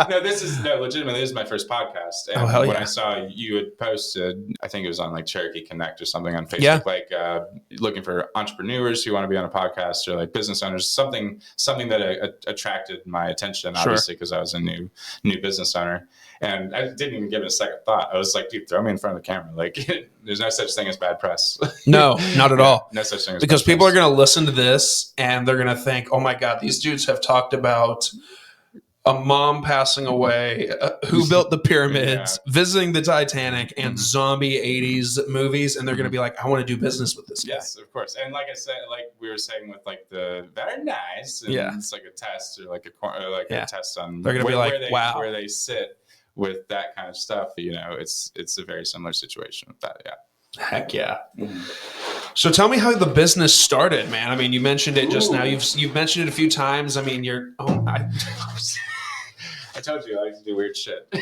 Legitimately, this is my first podcast. And when I saw you had posted, I think it was on like Cherokee Connect or something on Facebook, like looking for entrepreneurs who want to be on a podcast or like business owners, something that attracted my attention, obviously, because I was a new business owner. And I didn't even give it a second thought. I was like, dude, throw me in front of the camera. Like, there's no such thing as bad press. No, not at all. No such thing as because bad people press. are going to listen to this and they're going to think, oh my God, these dudes have talked about a mom passing away, who built the pyramids, visiting the Titanic, and zombie 80s movies. And they're going to be like, I want to do business with this guy. Yes, of course. And like I said, like we were saying with like the very nice, and it's like a test or like a test on they're going to be like, wow, where they sit with that kind of stuff. It's a very similar situation with that. Yeah. Heck yeah. So tell me how the business started, man. I mean, you mentioned it just now. You've mentioned it a few times. I mean, I told you I like to do weird shit.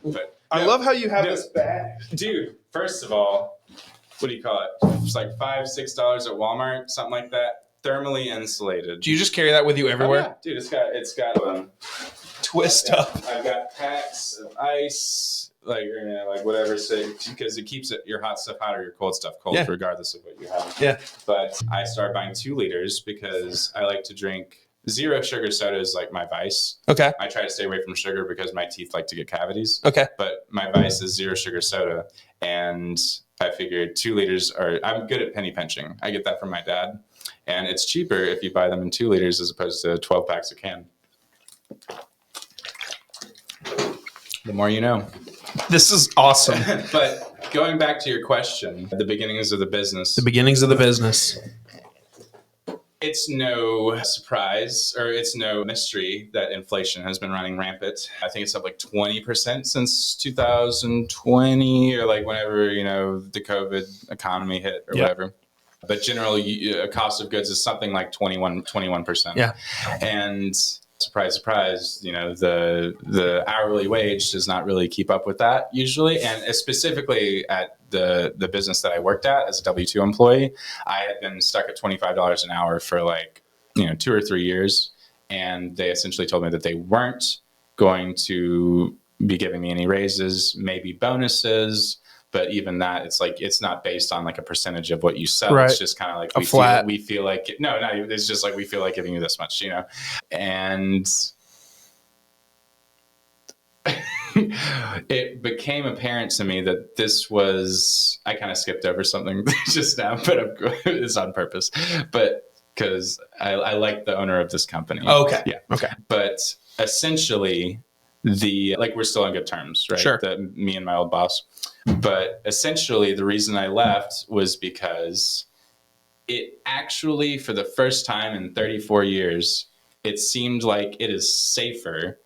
But I love how you have this bag. Dude, first of all, what do you call it? It's like $5-6 at Walmart, something like that. Thermally insulated. Do you just carry that with you everywhere? Oh, yeah. Dude, it's got twist up. I've got packs of ice, like whatever, because it keeps your hot stuff hot or your cold stuff cold, regardless of what you have. Yeah. But I started buying 2 liters because I like to drink. Zero sugar soda is like my vice. Okay. I try to stay away from sugar because my teeth like to get cavities. Okay. But my vice is zero sugar soda. And I figured 2 liters I'm good at penny pinching. I get that from my dad. And it's cheaper if you buy them in 2 liters as opposed to 12 packs a can. The more you know. This is awesome. But going back to your question, the beginnings of the business. It's no surprise or it's no mystery that inflation has been running rampant. I think it's up like 20% since 2020 or like whenever, the COVID economy hit or whatever. But generally, cost of goods is something like 21%. Yeah. And surprise, surprise, the hourly wage does not really keep up with that usually. And specifically at the business that I worked at as a W-2 employee, I had been stuck at $25 an hour for 2 or 3 years. And they essentially told me that they weren't going to be giving me any raises, maybe bonuses. But even that, it's not based on like a percentage of what you sell. Right. It's just kind of like we feel like no, it's just like we feel like giving you this much, And it became apparent to me that this was, I kind of skipped over something just now, but it's on purpose. But because I like the owner of this company. Okay. Yeah. Okay. But essentially, we're still on good terms, right? Sure. Me and my old boss. But essentially, the reason I left was because it actually, for the first time in 34 years, it seemed like it is safer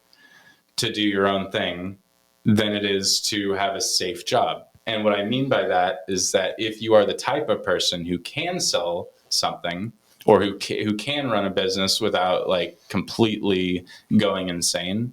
to do your own thing than it is to have a safe job. And what I mean by that is that if you are the type of person who can sell something, or who can run a business without like completely going insane,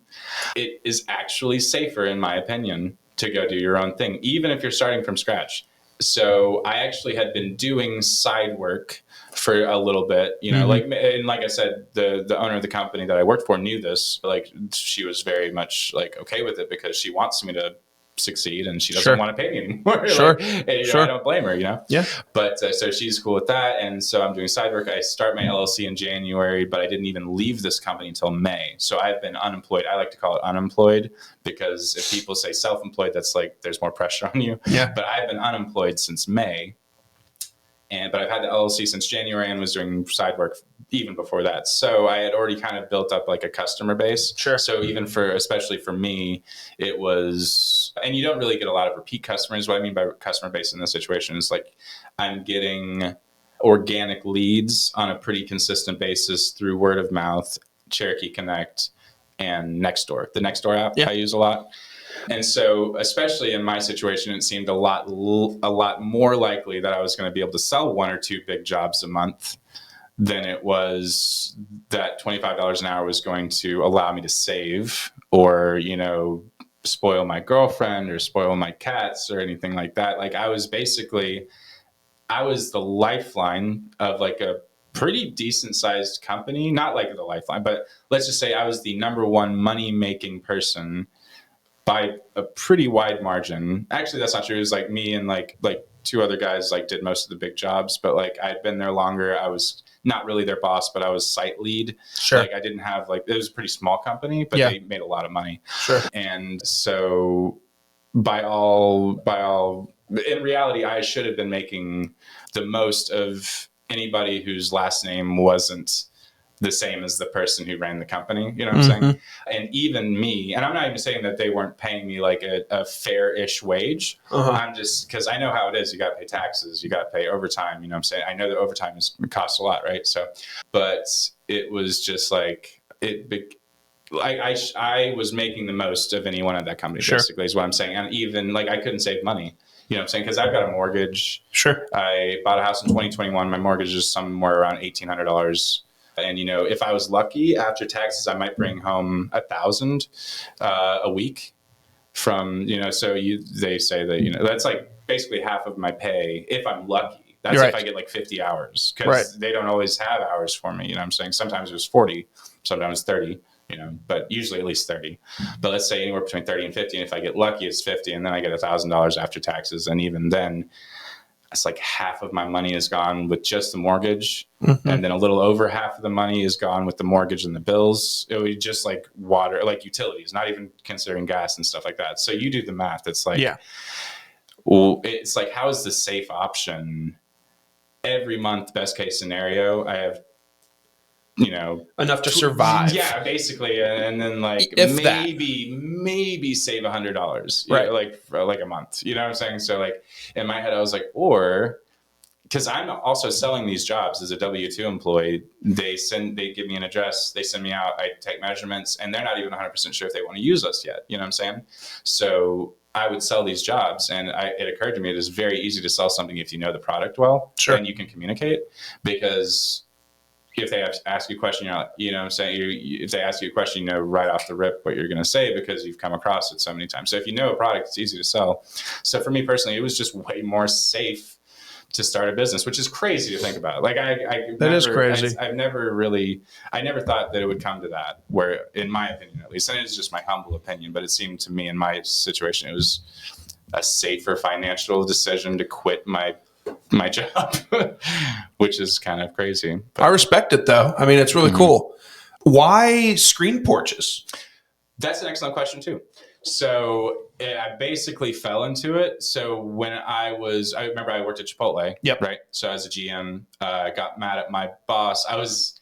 it is actually safer, in my opinion, to go do your own thing, even if you're starting from scratch. So I actually had been doing side work for a little bit, like I said, the owner of the company that I worked for knew this. Like, she was very much like okay with it because she wants me to succeed and she doesn't want to pay me anymore. Sure. I don't blame her, Yeah. But so she's cool with that. And so I'm doing side work. I start my LLC in January, but I didn't even leave this company until May. So I've been unemployed. I like to call it unemployed because if people say self-employed, that's like there's more pressure on you. Yeah. But I've been unemployed since May. But I've had the LLC since January and was doing side work even before that. So I had already kind of built up like a customer base. Sure. So especially for me, it was, and you don't really get a lot of repeat customers. What I mean by customer base in this situation is like I'm getting organic leads on a pretty consistent basis through word of mouth, Cherokee Connect, and Nextdoor. The Nextdoor app I use a lot. And so, especially in my situation, it seemed a lot more likely that I was going to be able to sell one or two big jobs a month than it was that $25 an hour was going to allow me to save or, spoil my girlfriend or spoil my cats or anything like that. Like I was the lifeline of like a pretty decent sized company, not like the lifeline, but let's just say I was the number one money making person by a pretty wide margin. Actually, that's not true. It was like me and like two other guys like did most of the big jobs, but like I'd been there longer. I was not really their boss, but I was site lead. Sure. Like I didn't have it was a pretty small company, but they made a lot of money. Sure. And so by all, in reality, I should have been making the most of anybody whose last name wasn't the same as the person who ran the company, you know what I'm saying? And even me, and I'm not even saying that they weren't paying me like a fair-ish wage. I'm just, because I know how it is. You got to pay taxes, you got to pay overtime, you know what I'm saying? I know that overtime costs a lot, right? So, but it was just like, I was making the most of anyone at that company, basically, is what I'm saying. And even like, I couldn't save money. You know what I'm saying? Because I've got a mortgage. Sure. I bought a house in 2021. My mortgage is somewhere around $1,800. And, if I was lucky after taxes, I might bring home $1,000 a week from, so they say that, that's like basically half of my pay if I'm lucky. That's if I get like 50 hours because they don't always have hours for me. You know what I'm saying? Sometimes it was 40, sometimes 30, but usually at least 30. But let's say anywhere between 30 and 50. And if I get lucky, it's 50. And then I get $1,000 after taxes. And even then, it's like half of my money is gone with just the mortgage. And then a little over half of the money is gone with the mortgage and the bills. It would be just like water, like utilities, not even considering gas and stuff like that. So you do the math. It's like, well, it's like, how is the safe option? Every month, best case scenario, I have, enough to survive. Yeah, basically. And then like maybe save $100, like for like a month, you know what I'm saying? So like in my head, I was like, or because I'm also selling these jobs as a W-2 employee, they give me an address, they send me out, I take measurements, and they're not even 100% sure if they want to use us yet. You know what I'm saying? So I would sell these jobs, and it occurred to me it is very easy to sell something if you know the product well and you can communicate, because if they have to ask you a question, if they ask you a question, right off the rip what you're going to say because you've come across it so many times. So if you know a product, it's easy to sell. So for me personally, it was just way more safe to start a business, which is crazy to think about. Like is crazy. I never thought that it would come to that, where, in my opinion, at least, and it's just my humble opinion, but it seemed to me in my situation, it was a safer financial decision to quit my job, which is kind of crazy. But I respect it though. I mean, it's really cool. Why screen porches? That's an excellent question too. So I basically fell into it. So when I remember I worked at Chipotle. Yep. Right. So as a GM, I got mad at my boss. I was.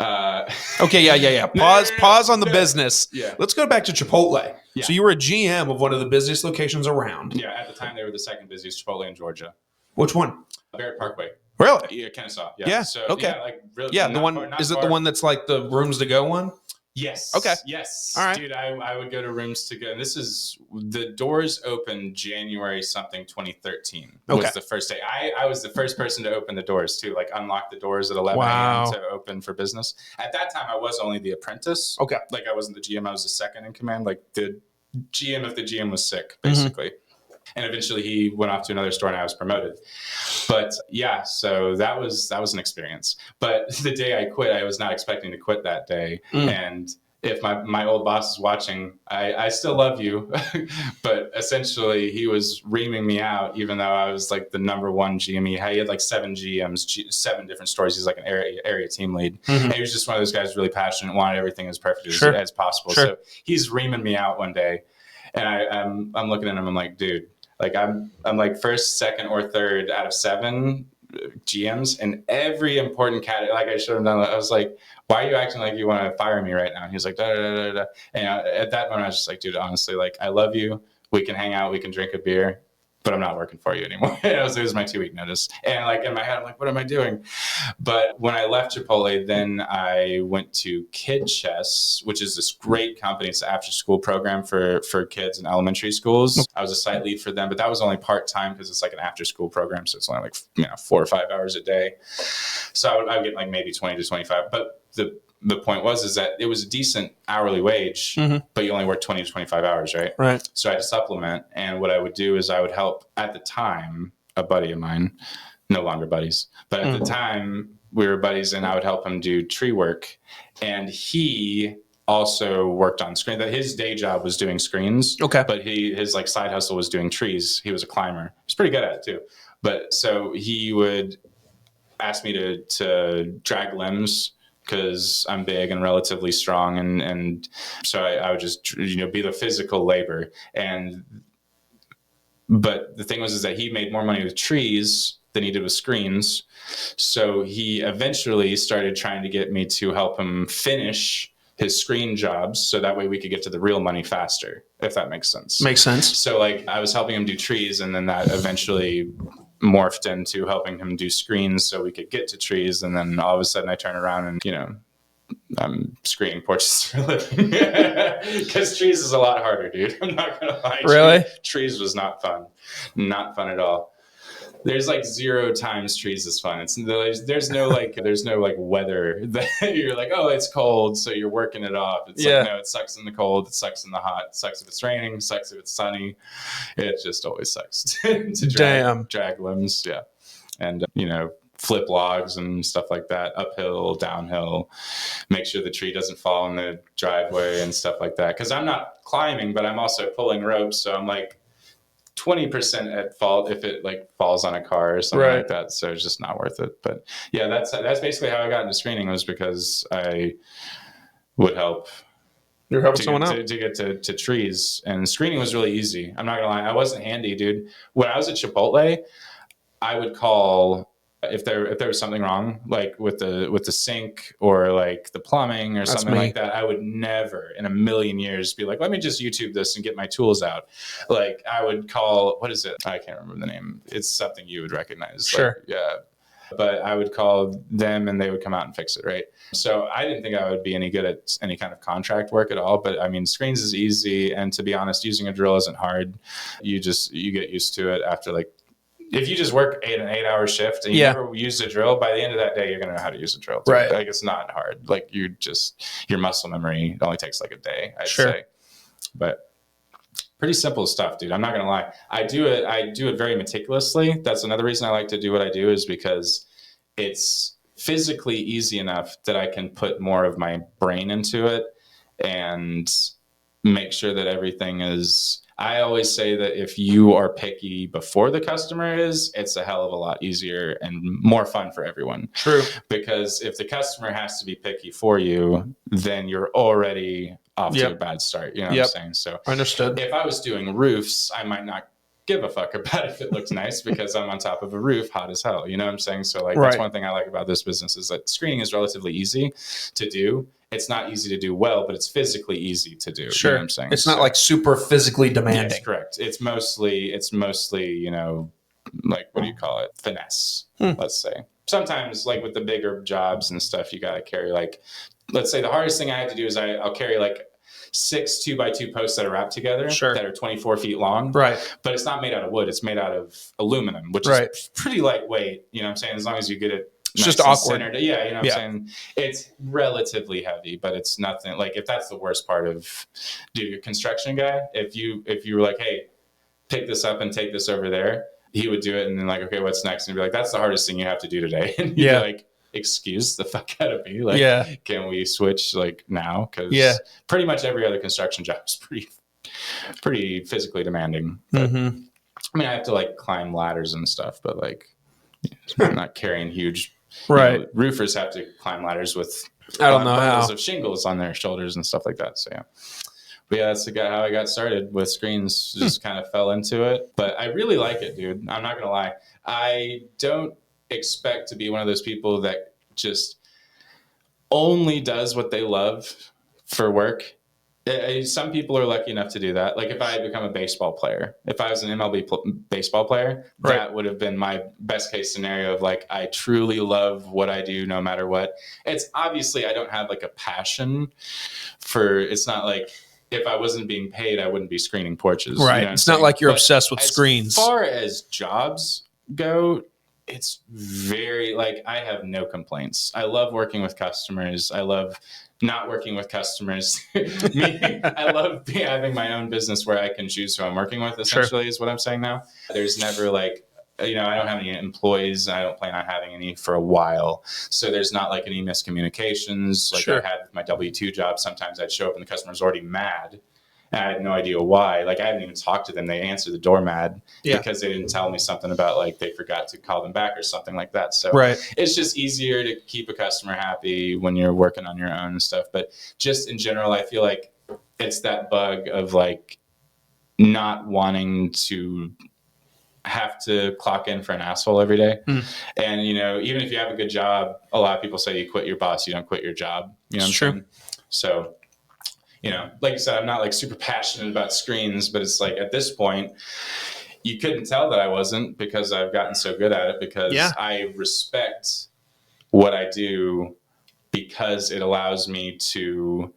Okay. Yeah. Pause on the business. Yeah. Let's go back to Chipotle. Yeah. So you were a GM of one of the busiest locations around. Yeah. At the time, they were the second busiest Chipotle in Georgia. Which one? Barrett Parkway. Really? Yeah, Kennesaw. Yeah. So, okay. Yeah, like really. Yeah, the one. Is it the one that's like the rooms to go one? Yes. Okay. Yes. All right. Dude, I would go to rooms to go. And the doors opened January something 2013 was the first day. I was the first person to open the doors too, like unlock the doors at 11 a.m. to open for business. At that time, I was only the apprentice. Okay. Like I wasn't the GM. I was the second in command. Like the GM if the GM was sick, basically. And eventually he went off to another store and I was promoted. But yeah, so that was an experience. But the day I quit, I was not expecting to quit that day. And if my old boss is watching, I still love you. But essentially he was reaming me out, even though I was like the number one GM. He had like 7 GMs, 7 different stores. He's like an area team lead. And he was just one of those guys really passionate, wanted everything as perfect as possible. So he's reaming me out one day. And I'm looking at him, I'm like, dude, like I'm like first, second, or third out of 7 GMs, and every important category. Like I showed him down. I was like, "Why are you acting like you want to fire me right now?" And he was like, "Da da da da." And at that moment, I was just like, "Dude, honestly, like I love you. We can hang out. We can drink a beer, but I'm not working for you anymore." It was my 2-week notice, and like in my head, I'm like, "What am I doing?" But when I left Chipotle, then I went to Kid Chess, which is this great company. It's an after-school program for kids in elementary schools. I was a site lead for them, but that was only part-time because it's like an after-school program, so it's only like 4 or 5 hours a day. So I would get like maybe 20 to 25. But the point is that it was a decent hourly wage, but you only work 20 to 25 hours, right? Right. So I had to supplement, and what I would do is I would help at the time a buddy of mine. No longer buddies, but at the time we were buddies, and I would help him do tree work. And he also worked on screen. That his day job was doing screens. Okay. But his like side hustle was doing trees. He was a climber. He was pretty good at it too. But so he would ask me to drag limbs because I'm big and relatively strong. And so I would just, be the physical labor. But the thing is that he made more money with trees than he did with screens. So he eventually started trying to get me to help him finish his screen jobs so that way we could get to the real money faster, if that makes sense. Makes sense. So like I was helping him do trees, and then that eventually morphed into helping him do screens so we could get to trees. And then all of a sudden I turn around and, I'm screening porches for a living because trees is a lot harder, dude. I'm not going to lie. Really? Trees was not fun. Not fun at all. There's like 0 times trees is fun. There's no weather that you're like, oh, it's cold, so you're working it off. It's like, no, it sucks in the cold. It sucks in the hot. It sucks if it's raining. It sucks if it's sunny. It just always sucks to drag limbs. Yeah. And, flip logs and stuff like that, uphill, downhill, make sure the tree doesn't fall in the driveway and stuff like that. Because I'm not climbing, but I'm also pulling ropes. So I'm like 20% at fault if it like falls on a car or something like that. So it's just not worth it. But yeah, that's basically how I got into screening, was because I would help. You're helping someone out to get to trees, and screening was really easy. I'm not gonna lie, I wasn't handy, dude. When I was at Chipotle, I would call if there was something wrong, like with the sink or like the plumbing or something like that. I would never in a million years be like, let me just YouTube this and get my tools out. Like I would call, what is it? I can't remember the name. It's something you would recognize. Sure. Like, yeah. But I would call them and they would come out and fix it, right? So I didn't think I would be any good at any kind of contract work at all. But I mean, screens is easy. And to be honest, using a drill isn't hard. You get used to it after like, if you just work an 8-hour shift and you never use a drill, by the end of that day, you're going to know how to use a drill. Too. Right. Like it's not hard. Like your muscle memory only takes like a day, I'd say. But pretty simple stuff, dude. I'm not going to lie. I do it very meticulously. That's another reason I like to do what I do, is because it's physically easy enough that I can put more of my brain into it and make sure that everything is. I always say that if you are picky before the customer is, it's a hell of a lot easier and more fun for everyone. True. Because if the customer has to be picky for you, then you're already off to a bad start. You know what I'm saying? So understood. If I was doing roofs, I might not give a fuck about if it looks nice because I'm on top of a roof, hot as hell. You know what I'm saying? So like, that's one thing I like about this business is that screening is relatively easy to do. It's not easy to do well, but it's physically easy to do. Sure. You know what I'm saying? It's not like super physically demanding. Yes, correct. It's mostly, you know, like, what do you call it? Finesse, let's say. Sometimes like with the bigger jobs and stuff, you got to carry like, let's say the hardest thing I have to do is I'll carry like 6 2x2 posts that are wrapped together that are 24 feet long. Right. But it's not made out of wood. It's made out of aluminum, which is pretty lightweight. You know what I'm saying? As long as you get it. It's nice, just awkward. Centered. Yeah. You know what I'm saying? It's relatively heavy, but it's nothing like if that's the worst part of your construction guy, if you were like, hey, pick this up and take this over there, he would do it. And then like, okay, what's next? And he'd be like, that's the hardest thing you have to do today. And he'd be like, excuse the fuck out of me. Like, can we switch like now? Because pretty much every other construction job is pretty physically demanding. But, I mean, I have to like climb ladders and stuff, but like I'm not carrying huge. You know, roofers have to climb ladders with bundles of shingles on their shoulders and stuff like that. So but yeah, that's how I got started with screens. Just kind of fell into it, but I really like it, dude. I'm not gonna lie. I don't expect to be one of those people that just only does what they love for work. Some people are lucky enough to do that. Like if I had become a baseball player, if I was an MLB baseball player, that would have been my best case scenario of like, I truly love what I do no matter what. It's obviously, I don't have like a passion for, it's not like if I wasn't being paid, I wouldn't be screening porches. Right. You know it's not like you're obsessed with screens. As far as jobs go, it's very like, I have no complaints. I love working with customers. I love not working with customers. I love having my own business where I can choose who I'm working with, essentially, is what I'm saying now. There's never like, you know, I don't have any employees. I don't plan on having any for a while. So there's not like any miscommunications. Like I had with my W-2 job, sometimes I'd show up and the customer's already mad. And I had no idea why. Like I hadn't even talked to them. They answered the door mad because they didn't tell me something about like they forgot to call them back or something like that. So it's just easier to keep a customer happy when you're working on your own and stuff. But just in general, I feel like it's that bug of like not wanting to have to clock in for an asshole every day. And, you know, even if you have a good job, a lot of people say you quit your boss, you don't quit your job. You know what I'm saying? So, you know, like you said, I'm not like super passionate about screens, but it's like at this point, you couldn't tell that I wasn't because I've gotten so good at it because I respect what I do because it allows me to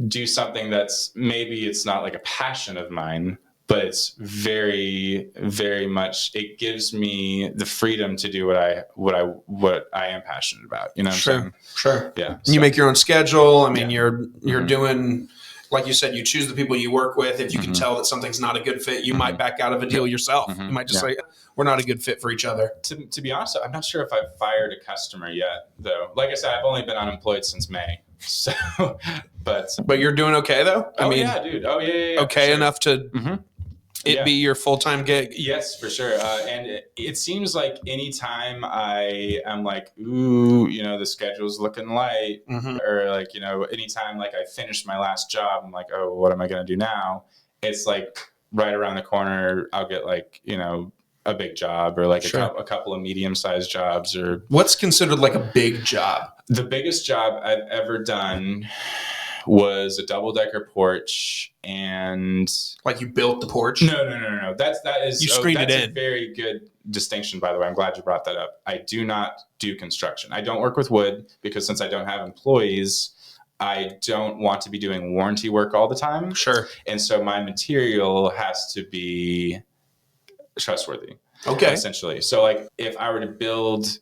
do something that's maybe it's not like a passion of mine, but it's very, very much, it gives me the freedom to do what I am passionate about. You know what I'm saying? Sure. Yeah. So. You make your own schedule. I mean, you're doing, like you said, you choose the people you work with. If you can tell that something's not a good fit, you might back out of a deal yourself. You might just say, we're not a good fit for each other. To be honest, I'm not sure if I've fired a customer yet, though. Like I said, I've only been unemployed since May. So, but you're doing okay though. I mean, yeah, dude. Oh yeah. Okay, enough to be your full-time gig. Yes, for sure. And it seems like anytime I am like, ooh, you know, the schedule's looking light, or like, you know, anytime like I finish my last job, I'm like, oh, what am I going to do now? It's like right around the corner. I'll get like, you know, a big job or like a couple of medium-sized jobs. Or what's considered like a big job? The biggest job I've ever done was a double-decker porch, and like you built the porch? No. That is you screened it in. A very good distinction, by the way. I'm glad you brought that up. I do not do construction. I don't work with wood because since I don't have employees, I don't want to be doing warranty work all the time. Sure. And so my material has to be trustworthy. Okay. Essentially. So like if I were to build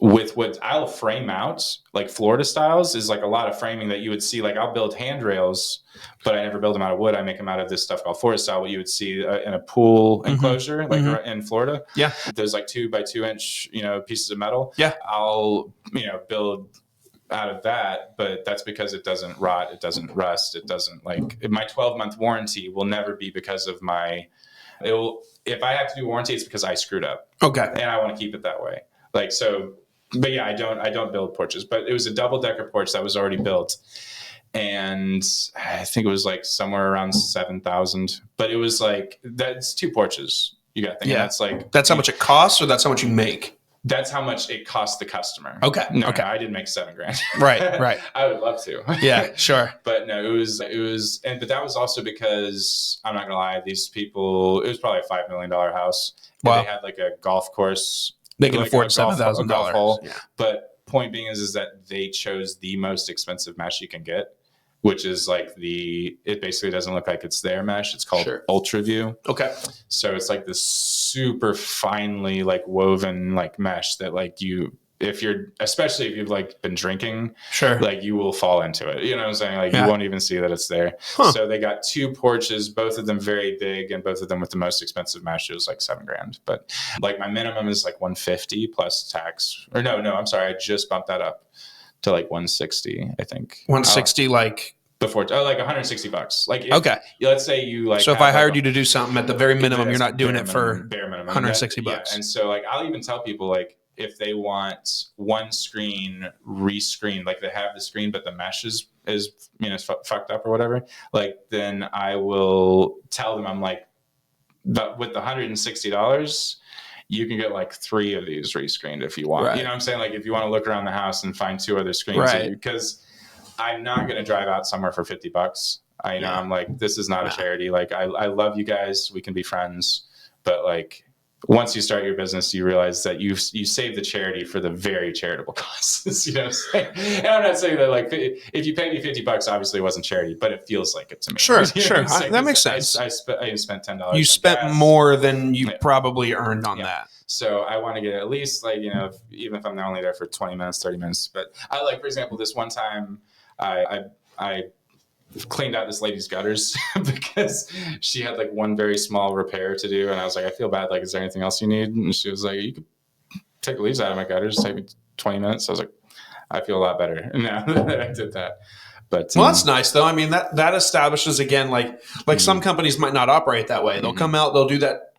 with what I'll frame out, like Florida styles is like a lot of framing that you would see. Like I'll build handrails, but I never build them out of wood. I make them out of this stuff called Florida style, what you would see in a pool enclosure, like in Florida. Yeah. There's like 2 by 2 inch, you know, pieces of metal. Yeah. I'll, you know, build out of that, but that's because it doesn't rot. It doesn't rust. It doesn't like my 12-month warranty will never be because of if I have to do warranty, it's because I screwed up. Okay. And I want to keep it that way. Like, so, but yeah, I don't build porches, but it was a double-decker porch that was already built. And I think it was like somewhere around 7,000, but it was like, that's 2 porches. You got to think. Yeah. And That's how much it costs, or that's how much you make? that's how much it cost the customer. Okay. No, okay. I didn't make $7,000. Right. I would love to. Yeah, sure. But no, but that was also because, I'm not gonna lie, these people, it was probably a $5 million house. Wow. They had like a golf course. They can like afford a golf $7,000. hole. Yeah. But point being is that they chose the most expensive mesh you can get, which is like it basically doesn't look like it's their mesh. It's called Ultra View. Okay. So it's like this super finely like woven like mesh that like especially if you've like been drinking, sure, like you will fall into it. You know what I'm saying? Like you won't even see that it's there. Huh. So they got 2 porches, both of them very big, and both of them with the most expensive mesh. It was like $7,000. But like my minimum is like 150 plus tax. Or no, I'm sorry, I just bumped that up to like 160, I think. 160, like before, like $160. Like okay, let's say you like. So if I hired you to do something at the very minimum, you're not doing it for bare minimum, $160. Yeah, and so like I'll even tell people like if they want one screen rescreened, like they have the screen but the mesh is fucked up or whatever, like then I will tell them, I'm like, but with the $160. You can get like 3 of these rescreened if you want. Right. You know what I'm saying? Like if you want to look around the house and find 2 other screens, right? Because I'm not going to drive out somewhere for $50. I'm like, this is not a charity. Like I love you guys. We can be friends. But like once you start your business, you realize that you save the charity for the very charitable causes. You know what I'm saying? And I'm not saying that like if you pay me $50, obviously it wasn't charity, but it feels like it to me. Sure. That makes sense. I spent $10. You spent gas. More than you probably earned on that. So I want to get at least like, even if I'm only there for 20 minutes, 30 minutes. But I like, for example, this one time I cleaned out this lady's gutters because she had like one very small repair to do. And I was like, I feel bad. Like, is there anything else you need? And she was like, you could take the leaves out of my gutters. Take me 20 minutes. I was like, I feel a lot better now that I did that. But well, that's nice though. I mean, that establishes again, like some companies might not operate that way. They'll come out, they'll do that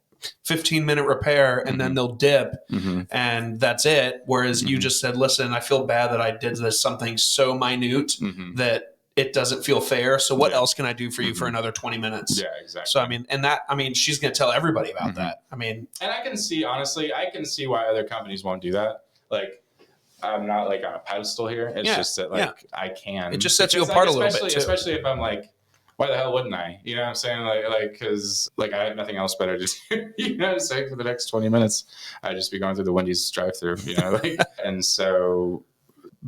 15-minute repair and then they'll dip and that's it. Whereas you just said, listen, I feel bad that I did this something so minute that it doesn't feel fair. So what else can I do for you for another 20 minutes? Yeah, exactly. So, I mean, she's going to tell everybody about that. I mean, and I can see why other companies won't do that. Like, I'm not like on a pedestal here. It's just that like I can. It just sets you apart a little bit too. Especially if I'm like, why the hell wouldn't I? You know what I'm saying? Like, because like I have nothing else better to do. You know what I'm saying? For the next 20 minutes, I'd just be going through the Wendy's drive-through. Like, and so.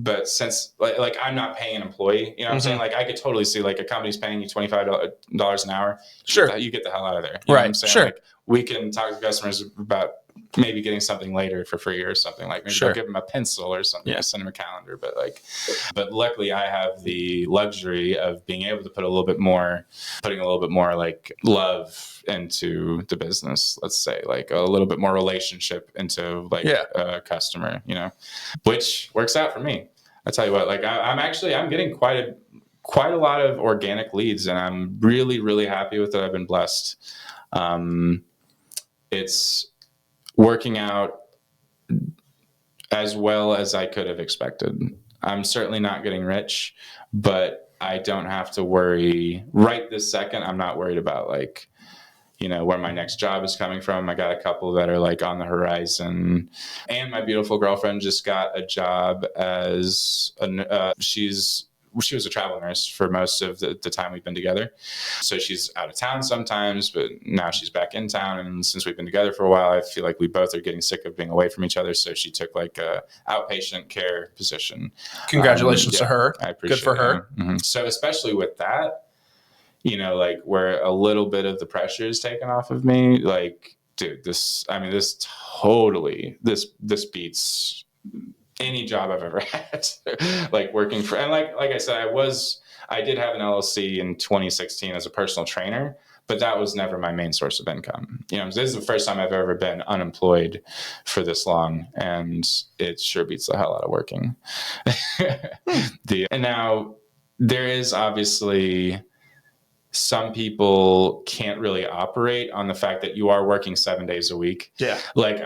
But since like I'm not paying an employee, you know what I'm saying? Like I could totally see like a company's paying you $25 an hour. Sure. You get the hell out of there. You know what I'm saying? Sure. Like we can talk to customers about maybe getting something later for free or something, like maybe I'll give them a pencil or something, send them a calendar. But luckily I have the luxury of being able to putting a little bit more like love into the business, let's say, like a little bit more relationship into like a customer, which works out for me. I tell you what, like I'm getting quite a lot of organic leads and I'm really, really happy with it. I've been blessed. It's working out as well as I could have expected. I'm certainly not getting rich, but I don't have to worry right this second. I'm not worried about like, where my next job is coming from. I got a couple that are like on the horizon, and my beautiful girlfriend just got a job as she was a travel nurse for most of the time we've been together. So she's out of town sometimes, but now she's back in town. And since we've been together for a while, I feel like we both are getting sick of being away from each other. So she took like a outpatient care position. Congratulations to her. I appreciate it. Good for her. So especially with that, like where a little bit of the pressure is taken off of me, like, dude, this beats any job I've ever had. Like working for, and like I said, I did have an LLC in 2016 as a personal trainer, but that was never my main source of income. This is the first time I've ever been unemployed for this long, and it sure beats the hell out of working. And now there is obviously some people can't really operate on the fact that you are working 7 days a week. Yeah. But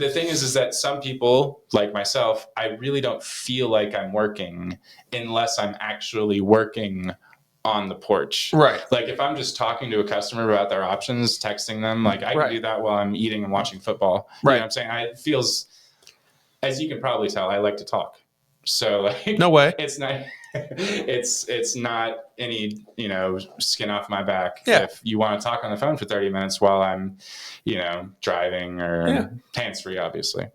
the thing is that some people like myself, I really don't feel like I'm working unless I'm actually working on the porch. Right. Like if I'm just talking to a customer about their options, texting them, like I can do that while I'm eating and watching football. You know what I'm saying? It feels, as you can probably tell, I like to talk. So like, no way. It's not, it's not any, skin off my back. Yeah. If you want to talk on the phone for 30 minutes while I'm, driving or hands-free, obviously.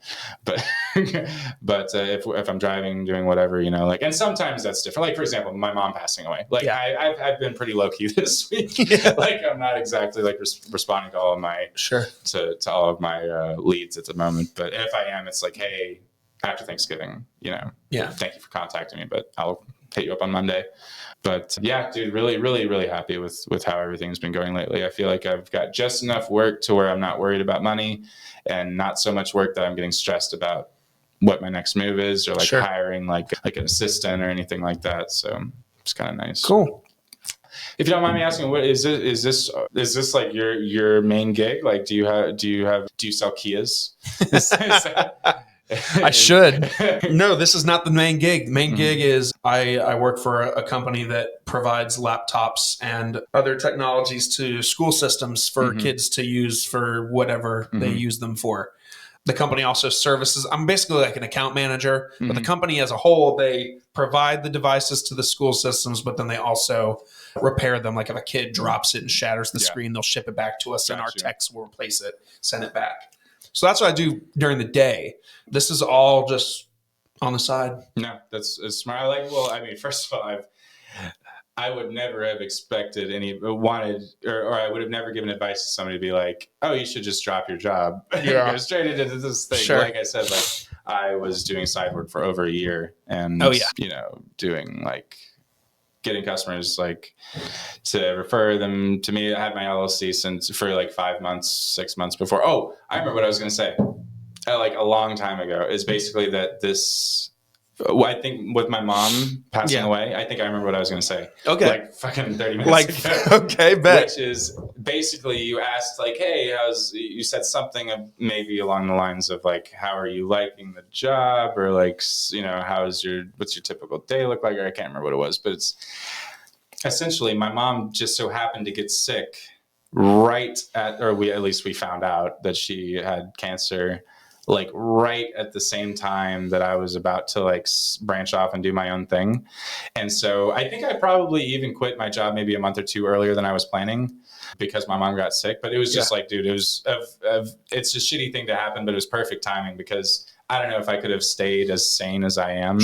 But, if I'm driving, doing whatever, and sometimes that's different. Like, for example, my mom passing away. Like I've been pretty low key this week. Like I'm not exactly like responding to all of my, to all of my leads at the moment. But if I am, it's like, hey, after Thanksgiving, thank you for contacting me, but I'll hit you up on Monday. But yeah, dude, really, really, really happy with how everything's been going lately. I feel like I've got just enough work to where I'm not worried about money, and not so much work that I'm getting stressed about what my next move is, or like hiring like an assistant or anything like that. So it's kind of nice. Cool. If you don't mind me asking, what is this like your main gig? Like, do you sell Kias? I should. No, this is not the main gig. The main gig is I work for a company that provides laptops and other technologies to school systems for kids to use for whatever they use them for. The company also services, I'm basically like an account manager, but the company as a whole, they provide the devices to the school systems, but then they also repair them. Like if a kid drops it and shatters the screen, they'll ship it back to us and our techs will replace it, send it back. So that's what I do during the day. This is all just on the side. No, that's smart. First of all, I would never have expected or I would have never given advice to somebody to be like, oh, you should just drop your job. Go straight into this thing. Like I said, like I was doing side work for over a year and, doing like getting customers like to refer them to me. I had my LLC for like 5 months, 6 months before. Oh, I remember what I was going to say. Like a long time ago is basically that I think with my mom passing away, I think I remember what I was going to say. Okay. Like fucking 30 minutes ago. Okay, bet. Which is basically you asked like, hey, you said something maybe along the lines of like, how are you liking the job? Or like, what's your typical day look like? Or I can't remember what it was, but it's essentially my mom just so happened to get sick we found out that she had cancer like right at the same time that I was about to like branch off and do my own thing. And so I think I probably even quit my job maybe a month or two earlier than I was planning because my mom got sick. But it was just like, dude, it was it's a shitty thing to happen, but it was perfect timing because I don't know if I could have stayed as sane as I am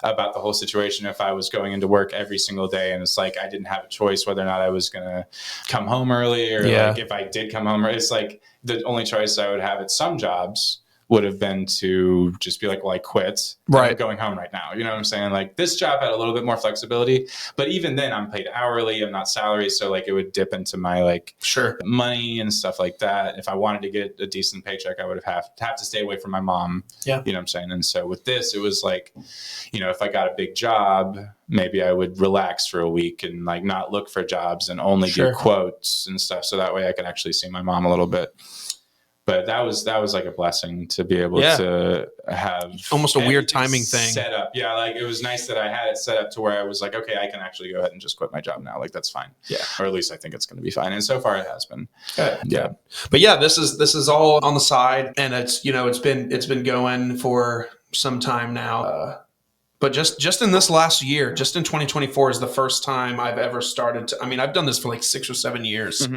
about the whole situation if I was going into work every single day. And it's like I didn't have a choice whether or not I was going to come home early or like if I did come home. It's like the only choice I would have at some jobs would have been to just be like, well, I quit. I'm going home right now. You know what I'm saying? Like this job had a little bit more flexibility, but even then I'm paid hourly. I'm not salary. So like it would dip into my like money and stuff like that. If I wanted to get a decent paycheck, I would have to stay away from my mom. Yeah. You know what I'm saying? And so with this, it was like, if I got a big job, maybe I would relax for a week and like not look for jobs and only do quotes and stuff. So that way I could actually see my mom a little bit. But that was like a blessing to be able to have almost a weird timing thing set up. Yeah. Like it was nice that I had it set up to where I was like, okay, I can actually go ahead and just quit my job now. Like that's fine. Yeah. Or at least I think it's going to be fine. And so far it has been. Yeah. But yeah, this is all on the side and it's, it's been going for some time now. But just in this last year, just in 2024 is the first time I've ever started to, I've done this for like 6 or 7 years.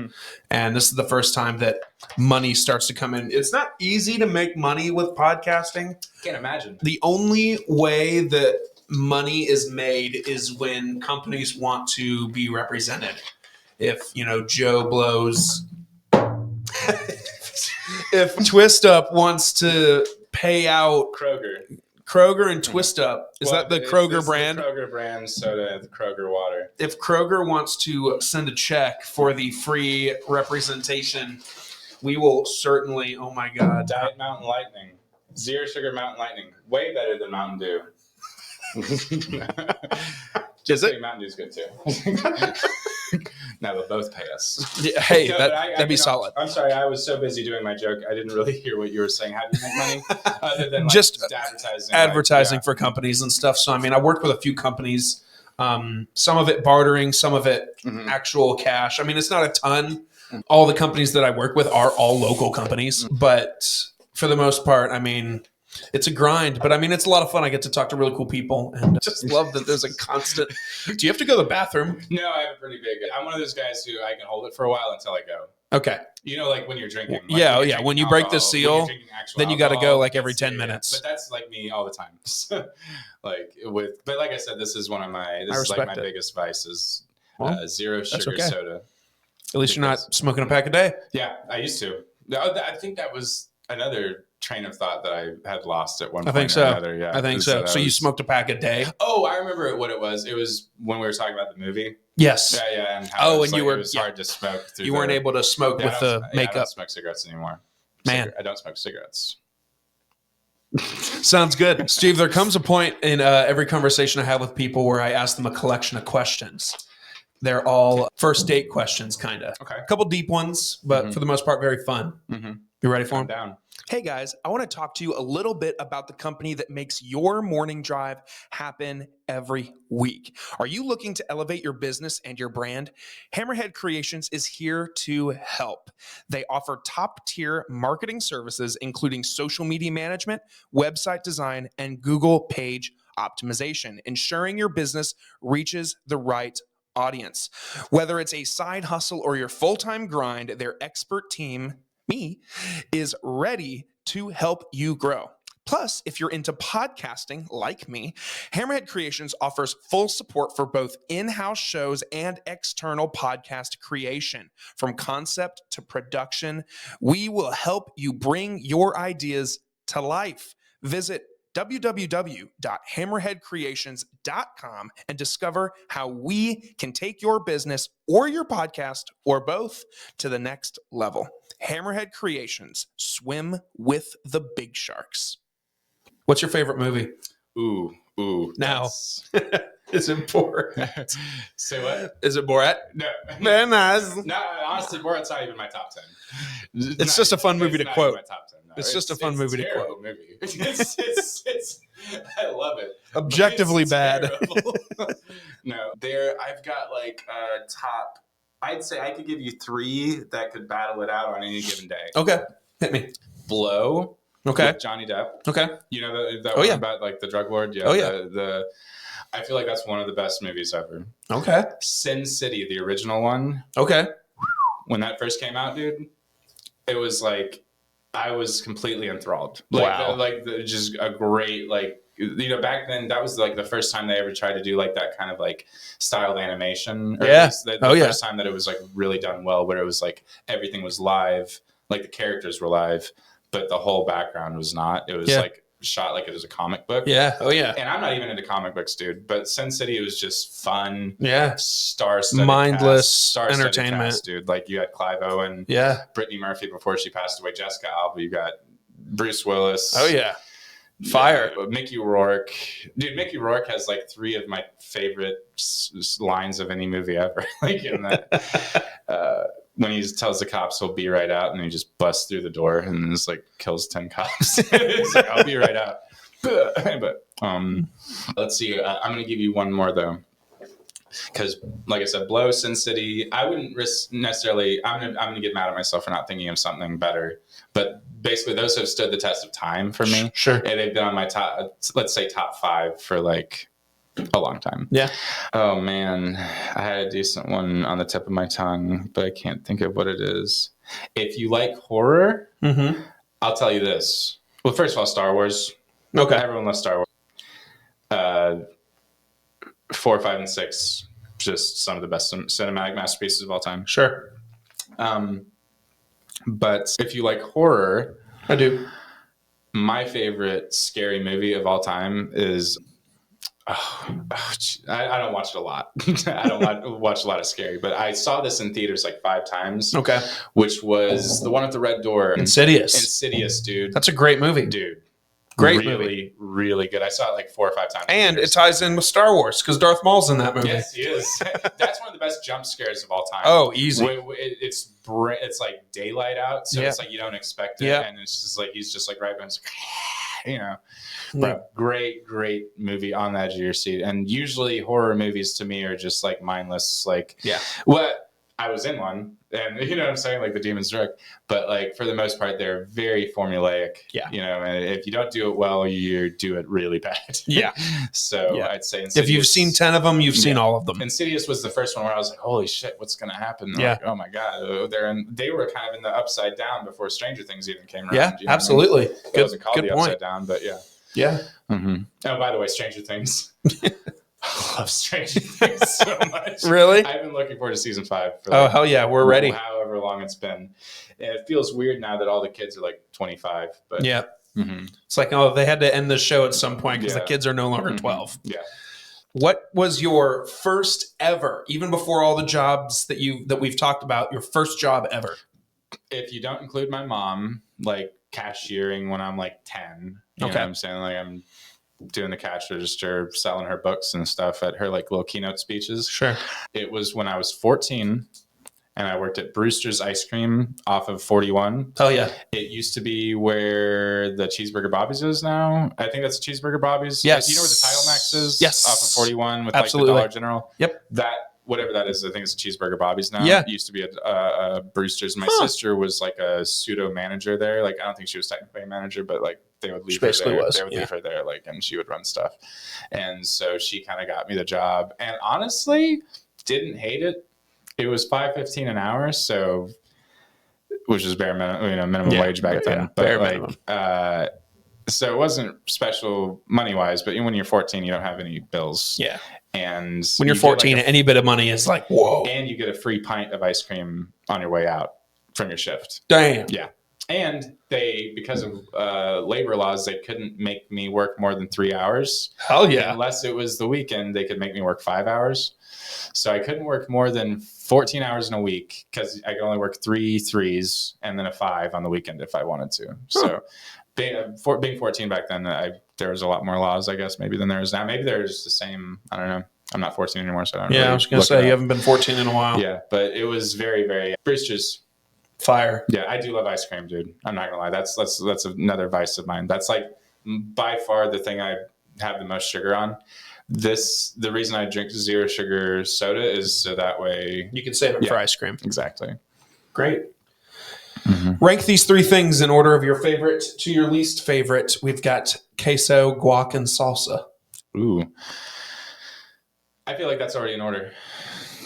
And this is the first time that money starts to come in. It's not easy to make money with podcasting. Can't imagine. The only way that money is made is when companies want to be represented. If, Joe Blows, if Twist Up wants to pay out Kroger and Twist Up. Is that the Kroger brand? The Kroger brand soda, the Kroger water. If Kroger wants to send a check for the free representation, we will certainly, oh my God. Diet Mountain Lightning. Zero sugar Mountain Lightning. Way better than Mountain Dew. Is it? Mountain Dew's good too. Now they'll both pay us. Yeah, hey, No, that'd be solid. I'm sorry, I was so busy doing my joke, I didn't really hear what you were saying. How do you make money? Other than Just advertising. For companies and stuff. So, I mean, I worked with a few companies, some of it bartering, some of it actual cash. I mean, it's not a ton. All the companies that I work with are all local companies, but for the most part, I mean, it's a grind, but I mean, it's a lot of fun. I get to talk to really cool people and just love that there's a constant. Do you have to go to the bathroom? No, I have a pretty big. I'm one of those guys who I can hold it for a while until I go. Okay. You know, like when you're drinking. Like when you break the seal, then you got to go like every 10 minutes. But that's like me all the time. But like I said, this is one of my. This is like my biggest vice is zero sugar soda. At least you're not smoking a pack a day. Yeah, I used to. I think that was another train of thought that I had lost at one point. I think so. Or another. Yeah, I think so. So you smoked a pack a day? Oh, I remember what it was. It was when we were talking about the movie. Yes. Yeah. And how and you were. It was hard to smoke. You weren't able to smoke with the makeup. I don't smoke cigarettes anymore. Man, I don't smoke cigarettes. Sounds good, Steve. There comes a point in every conversation I have with people where I ask them a collection of questions. They're all first date questions, kind of. Okay. A couple deep ones, but for the most part, very fun. You ready for them? Down. Hey guys, I want to talk to you a little bit about the company that makes your morning drive happen every week. Are you looking to elevate your business and your brand? Hammerhead Creations is here to help. They offer top-tier marketing services, including social media management, website design, and Google page optimization, ensuring your business reaches the right audience. Whether it's a side hustle or your full-time grind, their expert team, me, is ready to help you grow. Plus, if you're into podcasting like me, Hammerhead Creations offers full support for both in-house shows and external podcast creation. From concept to production, we will help you bring your ideas to life. Visit www.hammerheadcreations.com and discover how we can take your business or your podcast or both to the next level. Hammerhead Creations, swim with the big sharks. What's your favorite movie? Ooh. Now, is it Borat? Say what? Is it Borat? No. Man, nice. No, honestly, Borat's not even my top 10. It's just a fun movie to quote. My top 10, no. It's just a fun movie to quote. Movie. I love it. Objectively bad. No, I've got like top. I'd say I could give you 3 that could battle it out on any given day. Okay, hit me. Blow. Okay. With Johnny Depp. Okay. You know that one about like the drug lord? Yeah. I feel like that's one of the best movies ever. Okay. Sin City, the original one. Okay. When that first came out, dude, it was like I was completely enthralled. Wow. Just a great back then that was like the first time they ever tried to do like that kind of like styled animation. Yeah. The first time that it was like really done well, where it was like everything was live, like the characters were live, but the whole background was not. It was like shot like it was a comic book. Yeah. Oh yeah. And I'm not even into comic books, dude. But Sin City, it was just fun. Yeah. Star-studded mindless cast, entertainment, cast, dude. Like you had Clive Owen. Yeah. Brittany Murphy before she passed away. Jessica Alba. You got Bruce Willis. Oh yeah. Fire. Mickey Rourke. Dude, Mickey Rourke has like 3 of my favorite lines of any movie ever. Like in that. When he tells the cops he'll be right out, and he just busts through the door and just like kills 10 cops. He's like, I'll be right out. But let's see. I'm going to give you one more though, because like I said, Blow, Sin City. I wouldn't risk necessarily. I'm going to get mad at myself for not thinking of something better. But basically, those have stood the test of time for me. Sure. And they've been on my top. Let's say top 5 for like a long time. Yeah. Oh man, I had a decent one on the tip of my tongue, but I can't think of what it is. If you like horror, I'll tell you this. Well, first of all, Star Wars. Okay. Everyone loves Star Wars. 4, 5, and 6, just some of the best cinematic masterpieces of all time. Sure. But if you like horror, I do. My favorite scary movie of all time is. I don't watch it a lot. I don't watch a lot of scary, but I saw this in theaters like 5 times. Okay. Which was the one with the red door. Insidious. Insidious, dude. That's a great movie. Dude. Great really, movie. really good. I saw it like 4 or 5 times. And it ties in with Star Wars because Darth Maul's in that movie. Yes, he is. That's one of the best jump scares of all time. Oh, easy. It's like daylight out, so it's like you don't expect it, and it's just like he's just like right when it's, you know. But great movie, on the edge of your seat. And usually horror movies to me are just like mindless, like what. I was in one, and you know what I'm saying, like the Demon's Rook, but like for the most part, they're very formulaic. Yeah, you know, and if you don't do it well, you do it really bad. Yeah. So I'd say Insidious, if you've seen 10 of them, you've seen all of them. Insidious was the first one where I was like, holy shit, what's going to happen? Like, oh my god, they were kind of in the upside down before Stranger Things even came around. Yeah, you know absolutely. I mean? It wasn't called the Upside Down, but yeah. Mm-hmm. Oh, by the way, Stranger Things. I love Stranger Things so much. Really? I've been looking forward to season 5. For hell yeah, we're ready. However long it's been. And it feels weird now that all the kids are like 25. But it's like, oh, they had to end the show at some point because the kids are no longer 12. Yeah. What was your first ever, even before all the jobs that we've talked about, your first job ever? If you don't include my mom, like cashiering when I'm like 10, you know what I'm saying? Like I'm doing the cash register, selling her books and stuff at her like little keynote speeches. Sure. It was when I was 14 and I worked at Brewster's Ice Cream off of 41. Oh yeah. It used to be where the Cheeseburger Bobby's is now. I think that's the Cheeseburger Bobby's. Yes. You know where the Title Max is? Yes. Off of 41 with Absolutely. like the Dollar General. Yep. That, whatever that is, I think it's a Cheeseburger Bobby's now. Yeah. It used to be a Brewster's. My sister was like a pseudo manager there. Like I don't think she was technically a manager, but like they would leave her there. They would leave her there, like, and she would run stuff. And so she kind of got me the job. And honestly, didn't hate it. It was $5.15 an hour, so which is bare minimum, minimum wage back then. But like, so it wasn't special money wise. But when you're 14, you don't have any bills. Yeah. And when you're 14, any bit of money is like, whoa. And you get a free pint of ice cream on your way out from your shift. Damn. Yeah. And they, because of labor laws, they couldn't make me work more than 3 hours. Hell yeah. Unless it was the weekend, they could make me work 5 hours. So I couldn't work more than 14 hours in a week because I could only work 3 threes and then a 5 on the weekend if I wanted to. So being 14 back then, there was a lot more laws, I guess, maybe than there is now. Maybe there's the same. I don't know. I'm not 14 anymore, so I don't know. Yeah, I was going to say, you haven't been 14 in a while. Yeah, but it was very, very Brewster's. Fire. Yeah, I do love ice cream, dude. I'm not gonna lie. That's another vice of mine. That's like by far the thing I have the most sugar on. The reason I drink 0 sugar soda is so that way you can save it for ice cream. Exactly. Great. Mm-hmm. Rank these 3 things in order of your favorite to your least favorite. We've got queso, guac, and salsa. Ooh. I feel like that's already in order.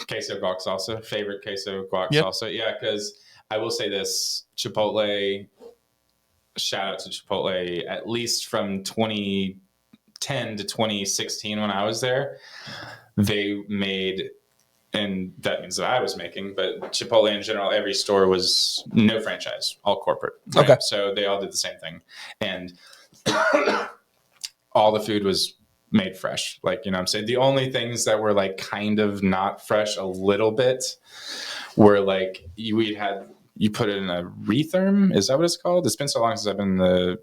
Queso, guac, salsa. Favorite queso, guac, salsa. Yeah, because I will say this, Chipotle, shout out to Chipotle, at least from 2010 to 2016 when I was there, they made, and that means that I was making, but Chipotle in general, every store was no franchise, all corporate. Right? Okay. So they all did the same thing. And all the food was made fresh. Like, you know what I'm saying? The only things that were like kind of not fresh a little bit were like, you put it in a retherm. Is that what it's called? It's been so long since I've been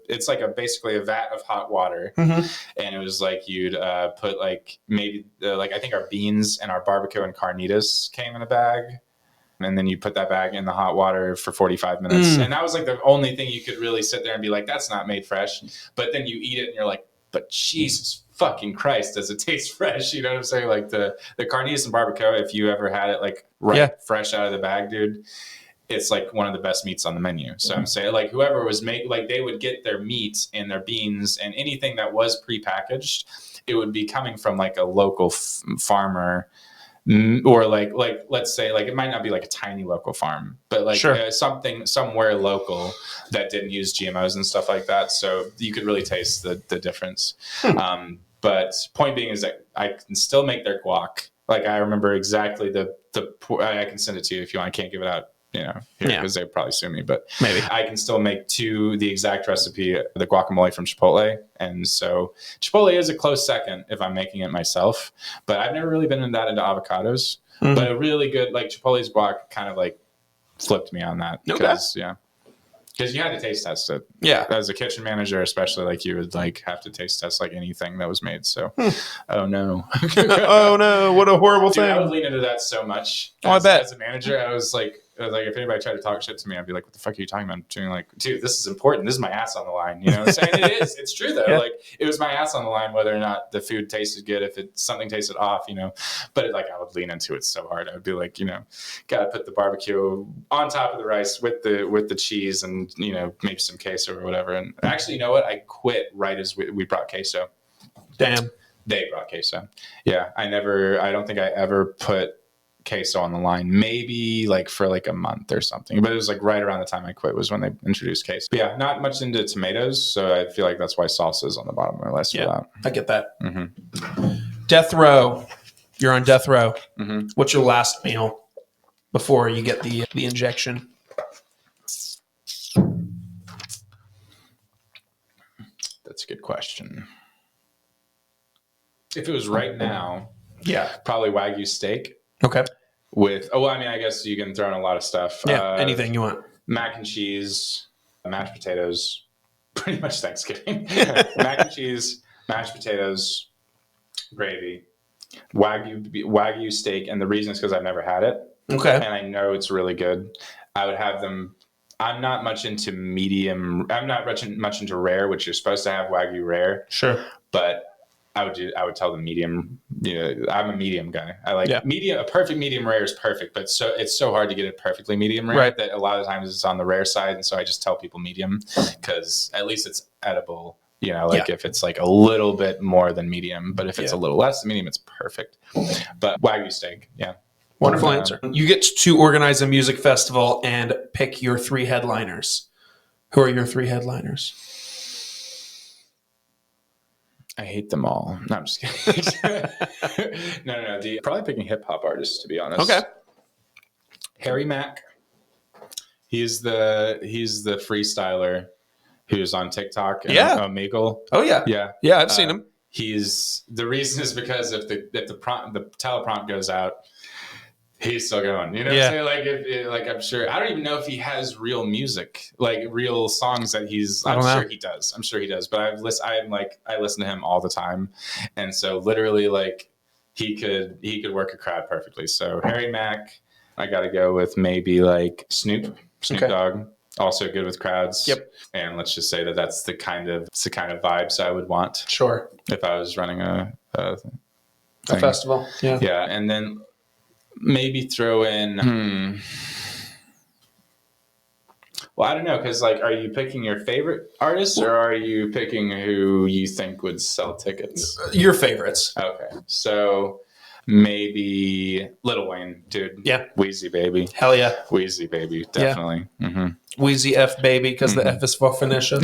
it's like basically a vat of hot water. Mm-hmm. And it was like, you'd put like maybe like, I think our beans and our barbecue and carnitas came in a bag. And then you put that bag in the hot water for 45 minutes. And that was like the only thing you could really sit there and be like, that's not made fresh. But then you eat it and you're like, but Jesus fucking Christ, does it taste fresh? You know what I'm saying? Like the carnitas and barbecue, if you ever had it like fresh out of the bag, dude, it's like one of the best meats on the menu. So I'm saying, like, whoever was like they would get their meat and their beans and anything that was prepackaged, it would be coming from like a local farmer, or like let's say, like, it might not be like a tiny local farm, but like something somewhere local that didn't use GMOs and stuff like that. So you could really taste the difference. But point being is that I can still make their guac. Like, I remember exactly I can send it to you if you want. I can't give it out, you know, here, because they'd probably sue me, but maybe I can still make the exact recipe, the guacamole from Chipotle. And so Chipotle is a close second if I'm making it myself, but I've never really been into avocados. But a really good, like, Chipotle's guac kind of like flipped me on that. Because Because you had to taste test it. Yeah. As a kitchen manager, especially, like you would like have to taste test like anything that was made. So, oh no. Oh no, what a horrible Dude, thing. I would lean into that so much. I bet. As a manager, I was like, if anybody tried to talk shit to me, I'd be like, what the fuck are you talking about? I'm doing like, dude, this is important. This is my ass on the line. You know what I'm saying? It is. It's true though. Yeah. Like it was my ass on the line, whether or not the food tasted good, if something tasted off, you know, but I would lean into it so hard. I would be like, you know, got to put the barbecue on top of the rice with the cheese and, you know, maybe some queso or whatever. And actually, you know what? I quit right as we brought queso. Damn. They brought queso. Yeah. I don't think I ever put queso on the line, maybe like for like a month or something, but it was like right around the time I quit was when they introduced queso. But yeah, not much into tomatoes, so I feel like that's why salsa is on the bottom of my list. Yeah, for that. I get that. Mm-hmm. Death row. You're on death row. Mm-hmm. What's your last meal before you get the injection? That's a good question. If it was right now, yeah, probably Wagyu steak. Okay. I guess you can throw in a lot of stuff. Yeah, anything you want. Mac and cheese, mashed potatoes, pretty much Thanksgiving. Mac and cheese, mashed potatoes, gravy, Wagyu steak. And the reason is because I've never had it. Okay. And I know it's really good. I would have them. I'm not much into medium. I'm not much into rare, which you're supposed to have Wagyu rare. Sure. But I would tell them medium. You know, I'm a medium guy. I like medium. A perfect medium rare is perfect, but it's so hard to get it perfectly medium rare that a lot of times it's on the rare side, and so I just tell people medium because at least it's edible. You know, like if it's like a little bit more than medium, but if it's a little less than medium, it's perfect. But Wagyu steak, yeah. Wonderful answer. You get to organize a music festival and pick your 3 headliners. Who are your 3 headliners? I hate them all. No, I'm just kidding. No. Probably picking hip hop artists, to be honest. Okay. Harry Mack. He's the freestyler who's on TikTok. And Omegle. Oh yeah. Yeah. I've seen him. The reason is because if the teleprompt goes out, he's still going. You know what I'm saying? Like I'm sure. I don't even know if he has real music, like real songs that he's. I'm sure he does. But I listen to him all the time, and so literally like he could work a crowd perfectly. So Harry Mack, I got to go with maybe like Snoop Dogg. Also good with crowds. Yep. And let's just say that's the kind of vibes I would want. Sure. If I was running a festival. Yeah. Yeah, and then. Maybe throw in. Well, I don't know, because like, are you picking your favorite artists or are you picking who you think would sell tickets? Your favorites. Okay, so maybe Lil Wayne, dude. Yeah. Wheezy baby. Hell yeah. Wheezy baby, definitely. Yeah. Mm-hmm. Wheezy F baby, because the F is for Phoenicia.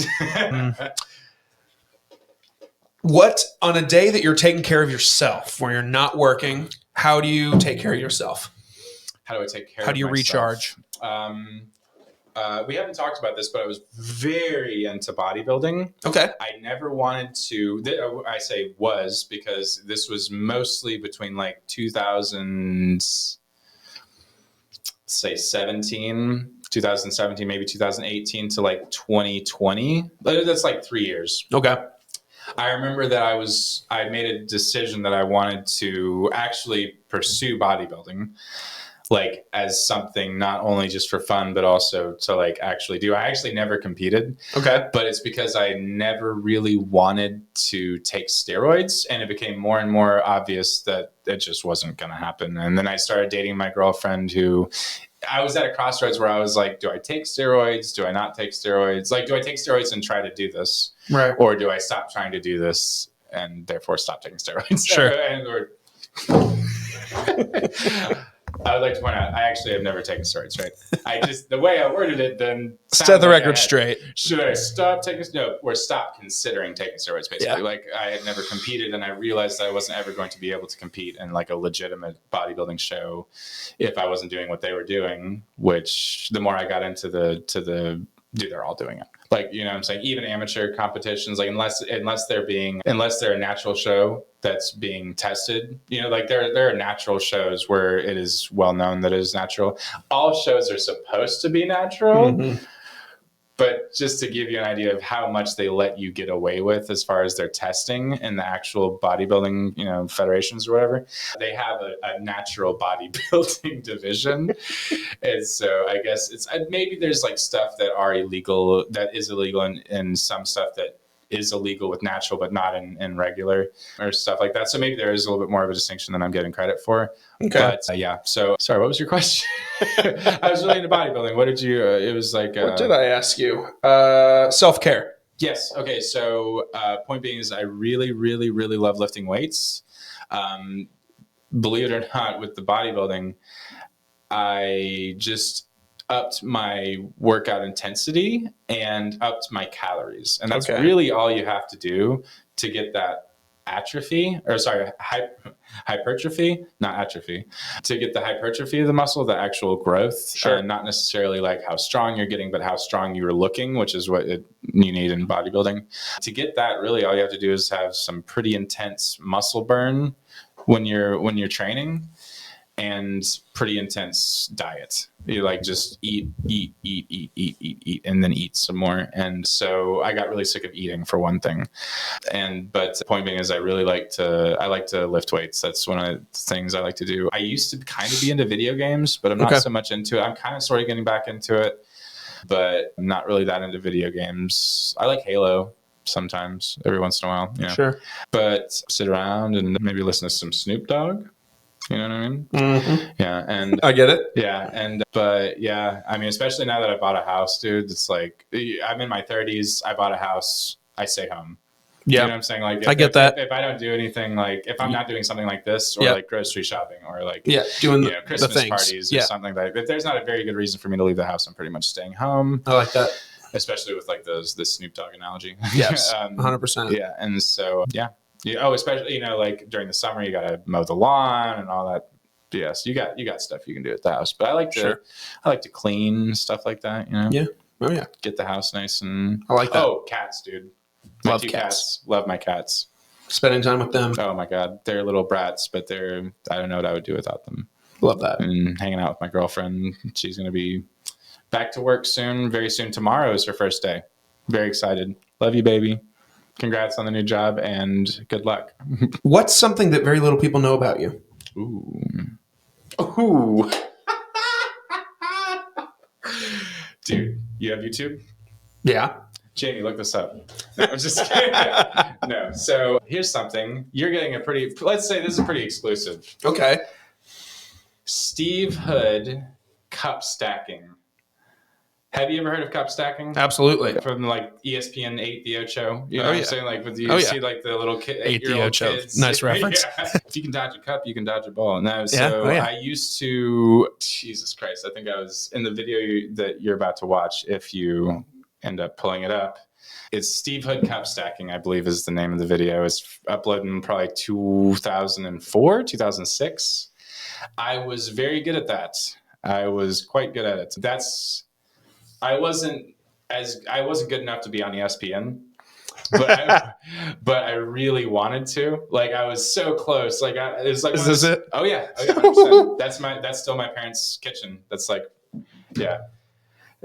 What, on a day that you're taking care of yourself, where you're not working, how do you take care of yourself? How do I take care of myself? How do you recharge? We haven't talked about this, but I was very into bodybuilding. Okay. I never wanted to, I say was, because this was mostly between like 2017, maybe 2018 to like 2020. That's like 3 years. Okay. I remember that I made a decision that I wanted to actually pursue bodybuilding, like as something not only just for fun, but also to like actually do. I actually never competed. Okay. But it's because I never really wanted to take steroids, and it became more and more obvious that it just wasn't going to happen. And then I started dating my girlfriend, who I was at a crossroads where I was like, do I take steroids? Do I not take steroids? Like, do I take steroids and try to do this? Right. Or do I stop trying to do this and therefore stop taking steroids? Sure. I would like to point out, I actually have never taken steroids, right? The way I worded it then... Set the record straight. Should I stop stop considering taking steroids, basically? Yeah. Like, I had never competed, and I realized that I wasn't ever going to be able to compete in, like, a legitimate bodybuilding show if I wasn't doing what they were doing, which the more I got into dude, they're all doing it. Like, you know what I'm saying? Even amateur competitions, like unless they're a natural show that's being tested, you know, like there are natural shows where it is well known that it is natural. All shows are supposed to be natural, But just to give you an idea of how much they let you get away with as far as their testing in the actual bodybuilding, federations or whatever, they have a natural bodybuilding division. And so I guess it's maybe there's like stuff that is illegal and some stuff that is illegal with natural, but not in regular or stuff like that. So maybe there is a little bit more of a distinction than I'm getting credit for. Okay. But yeah. So sorry, what was your question? I was really into bodybuilding. What did you, it was like. What did I ask you? Self-care. Yes. Okay. So point being is I really, really, really love lifting weights. Believe it or not, with the bodybuilding, I just upped my workout intensity and upped my calories. And that's really all you have to do to get that hypertrophy, not atrophy, to get the hypertrophy of the muscle, the actual growth. Sure. Not necessarily like how strong you're getting, but how strong you're looking, which is what you need in bodybuilding. To get that, really all you have to do is have some pretty intense muscle burn when you're training, and pretty intense diet. You like just eat, and then eat some more. And so I got really sick of eating, for one thing. But the point being is I like to lift weights. That's one of the things I like to do. I used to kind of be into video games, but I'm not so much into it. I'm kind of sort of getting back into it, but I'm not really that into video games. I like Halo sometimes, every once in a while. Sure. But sit around and maybe listen to some Snoop Dogg. You know what I mean? Mm-hmm. Yeah. And I get it. Yeah. But yeah, I mean, especially now that I bought a house, dude, it's like, I'm in my 30s. I bought a house. I stay home. Yeah. You know what I'm saying? Like, I get that. If I don't do anything, like if I'm not doing something like this or like grocery shopping or like, doing Christmas the things. parties or something like that. If there's not a very good reason for me to leave the house, I'm pretty much staying home. I like that. Especially with like the Snoop Dogg analogy. Yes. 100%. Yeah. And so, yeah. Especially, like during the summer, you got to mow the lawn and all that. Yes, you got stuff you can do at the house, but I like to clean stuff like that. Yeah. Oh yeah. Get the house nice and. I like that. Oh, cats, dude. Love cats. Love my cats. Spending time with them. Oh my god, they're little brats, but I don't know what I would do without them. Love that. And hanging out with my girlfriend. She's gonna be back to work soon. Very soon. Tomorrow is her first day. Very excited. Love you, baby. Congrats on the new job and good luck. What's something that very little people know about you? Ooh. Dude, you have YouTube? Yeah. Jamie, look this up. No, I'm just kidding. No. So here's something. You're getting let's say this is pretty exclusive. Okay. Steve Hood cup stacking. Have you ever heard of cup stacking? Absolutely. From like ESPN 8 The Ocho. You know what I'm saying? Like, see like the little 8 The Ocho. Kids. Nice reference. If you can dodge a cup, you can dodge a ball. No, so I used to, Jesus Christ, I think I was in the video that you're about to watch, if you end up pulling it up. It's Steve Hood cup stacking, I believe is the name of the video. It's uploaded in probably 2004, 2006. I was very good at that. I was quite good at it. I wasn't good enough to be on ESPN, but I really wanted to. Like I was so close. Like it's like, is this it? Oh yeah, 100%. That's still my parents' kitchen. That's like, yeah.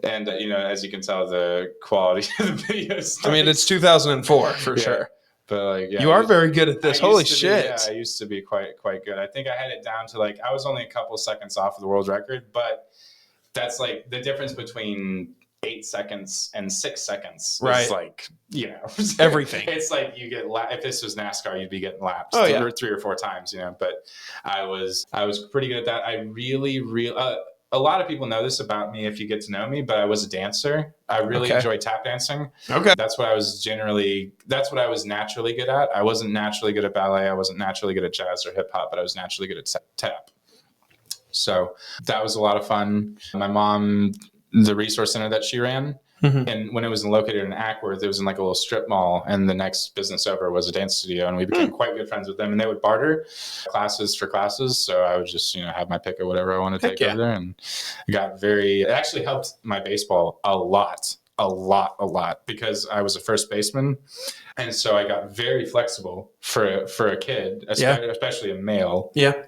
And as you can tell, the quality of the videos. I mean, it's 2004 for sure. But like, you are very good at this. Holy shit! I used to be quite good. I think I had it down to like I was only a couple seconds off of the world record, but that's like the difference between 8 seconds and 6 seconds. Right. It's like, everything. It's like you get if this was NASCAR, you'd be getting laps 3 or 4 times, but I was pretty good at that. I really, a lot of people know this about me if you get to know me, but I was a dancer. I really enjoy tap dancing. Okay. That's what I was naturally good at. I wasn't naturally good at ballet. I wasn't naturally good at jazz or hip hop, but I was naturally good at tap. So that was a lot of fun. My mom, the resource center that she ran, and when it was located in Ackworth, it was in like a little strip mall, and the next business over was a dance studio, and we became quite good friends with them, and they would barter classes for classes. So I would just, have my pick of whatever I want to take over there, and it actually helped my baseball a lot because I was a first baseman. And so I got very flexible for a kid, especially a male. Yeah.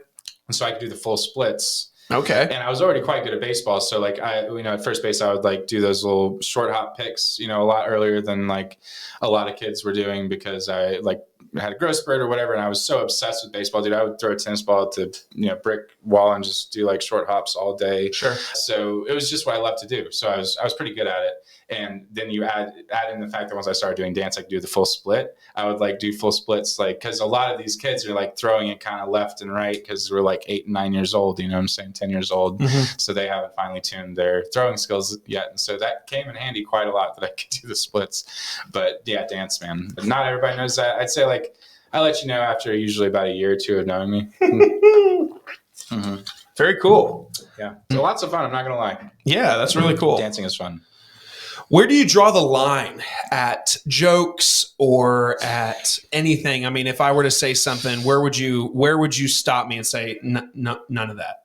And so I could do the full splits Okay. And I was already quite good at baseball. So like at first base, I would like do those little short hop picks, a lot earlier than like a lot of kids were doing because I like had a growth spurt or whatever. And I was so obsessed with baseball, dude. I would throw a tennis ball to, brick wall and just do like short hops all day. Sure. So it was just what I loved to do. So I was pretty good at it. And then you add in the fact that once I started doing dance, I could do the full split. I would like do full splits, like, because a lot of these kids are like throwing it kind of left and right because we're like 8 and 9 years old, you know what I'm saying, 10 years old. Mm-hmm. So they haven't finally tuned their throwing skills yet. And so that came in handy quite a lot that I could do the splits. But yeah, dance, man. But not everybody knows that. I'd say like I let you know after usually about a year or two of knowing me. Mm-hmm. Very cool. Yeah. So lots of fun. I'm not going to lie. Yeah, that's really cool. Dancing is fun. Where do you draw the line at jokes or at anything? I mean, if I were to say something, where would you stop me and say none of that?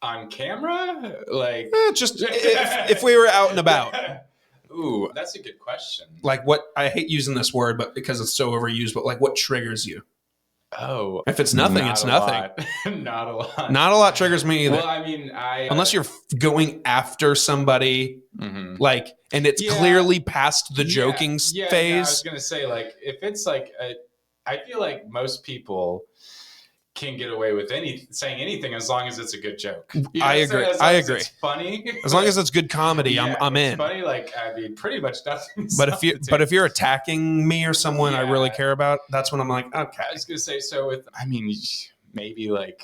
On camera? Like just if we were out and about. Ooh, that's a good question. Like what, I hate using this word, but because it's so overused, but like what triggers you? Oh, if it's nothing, it's nothing. Not a lot. Not a lot triggers me either. Well, I mean, unless you're going after somebody, like, and it's clearly past the joking phase. No, I was gonna say, like, if it's like I feel like most people can get away with saying anything as long as it's a good joke. I agree. I agree. It's funny. As long as it's good comedy, I'm in. Funny, like I mean, pretty much nothing. But if you're attacking me or someone I really care about, that's when I'm like, okay. I was gonna say, so maybe like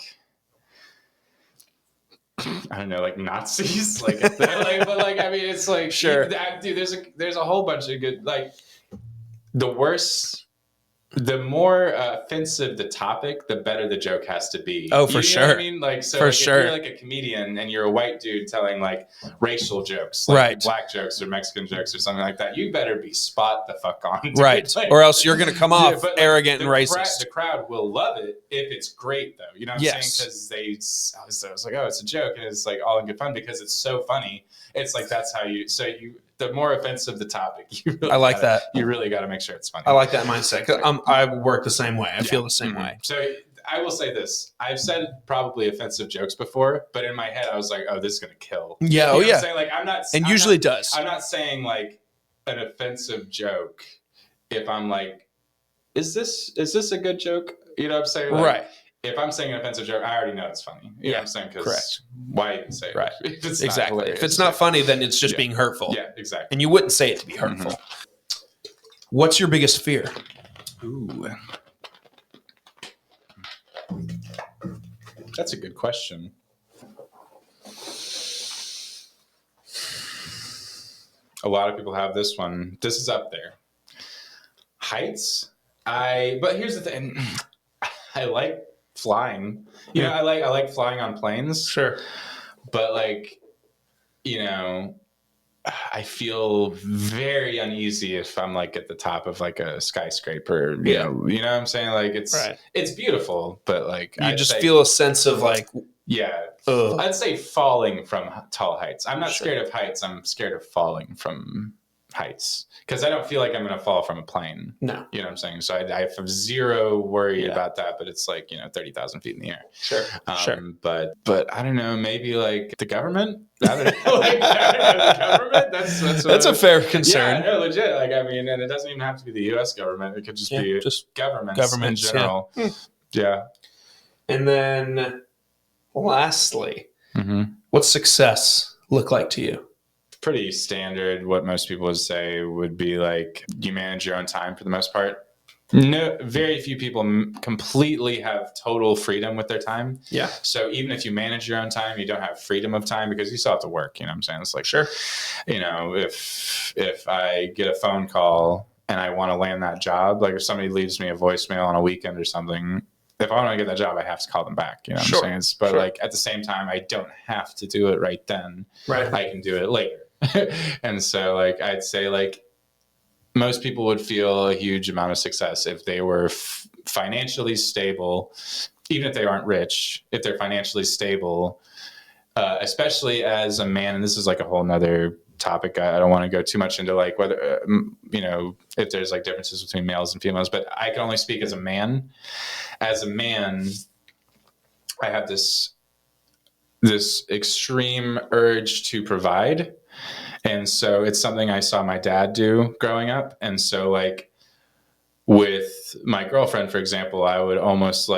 I don't know, like Nazis, like, but like I mean, it's like sure, dude. There's a whole bunch of good, like the worse. The more offensive the topic, the better the joke has to be. Oh, for sure. Know what I mean, like, so for like, sure. If you're like a comedian and you're a white dude telling like racial jokes, like right, black jokes or Mexican jokes or something like that, you better be spot the fuck on, dude. Right? Like, or else you're gonna come off arrogant and racist. racist. The crowd will love it if it's great, though. You know what I'm saying? Because I was like, oh, it's a joke, and it's like all in good fun because it's so funny. It's like that's how you. The more offensive the topic, I like that. You really got to make sure it's funny. I like that mindset. I work the same way. I feel the same way. So I will say this: I've said probably offensive jokes before, but in my head, I was like, "Oh, this is gonna kill." Yeah. You know what I'm saying? Like I'm not. And usually does. I'm not saying like an offensive joke. If I'm like, is this a good joke? You know what I'm saying? Like, right. If I'm saying an offensive joke, I already know it's funny. You know what I'm saying? Correct. Why even say it? Right. If it's exactly. If it's not funny, then it's just being hurtful. Yeah, exactly. And you wouldn't say it to be hurtful. What's your biggest fear? Ooh. That's a good question. A lot of people have this one. This is up there. Heights. But here's the thing. I like flying. You know, I like flying on planes. Sure. But like, I feel very uneasy if I'm like at the top of like a skyscraper. You know what I'm saying? Like it's beautiful, but like you just feel a sense of like, I'd say falling from tall heights. I'm not scared of heights. I'm scared of falling from heights because I don't feel like I'm going to fall from a plane. No. You know what I'm saying? So I have zero worry about that, but it's like, 30,000 feet in the air. Sure. But I don't know, maybe like the government. I don't know, the government. That's a fair concern. Yeah, no, legit. Like, I mean, and it doesn't even have to be the U.S. government. It could just be governments in general. Yeah. And then lastly, what's success look like to you? Pretty standard. What most people would say would be like you manage your own time for the most part. No, very few people completely have total freedom with their time. Yeah. So even if you manage your own time, you don't have freedom of time because you still have to work. You know what I'm saying? It's like, sure. If I get a phone call and I want to land that job, like if somebody leaves me a voicemail on a weekend or something, if I want to get that job, I have to call them back. You know what I'm saying? But like at the same time, I don't have to do it right then. Right. I can do it later. And so like I'd say like most people would feel a huge amount of success if they were financially stable, even if they aren't rich, if they're financially stable, especially as a man. And this is like a whole nother topic. I don't want to go too much into like whether, if there's like differences between males and females, but I can only speak as a man. As a man, I have this extreme urge to provide. And so it's something I saw my dad do growing up. And so like with my girlfriend, for example, I would almost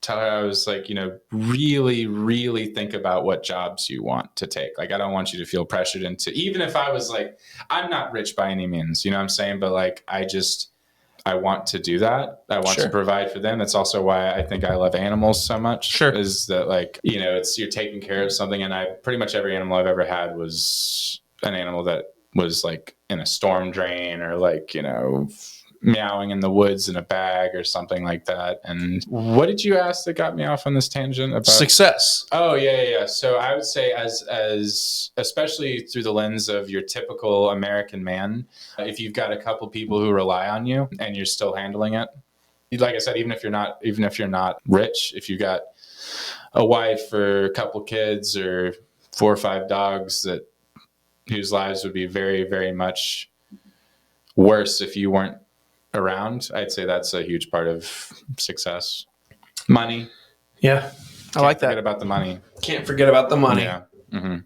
tell her, I was like, really, really think about what jobs you want to take. Like, I don't want you to feel pressured into, even if I was like, I'm not rich by any means, you know what I'm saying? But like, I want to do that. I want to provide for them. That's also why I think I love animals so much. Is that like, it's, you're taking care of something. And pretty much every animal I've ever had was an animal that was like in a storm drain or like, meowing in the woods in a bag or something like that. And what did you ask that got me off on this tangent about success? Oh yeah. So I would say as especially through the lens of your typical American man, if you've got a couple people who rely on you and you're still handling it, like I said, even if you're not rich, if you got a wife or a couple kids or 4 or 5 dogs whose lives would be very, very much worse if you weren't around, I'd say that's a huge part of success. Money. Yeah. I like that. Can't forget about the money. Can't forget about the money. Yeah. Mm-hmm.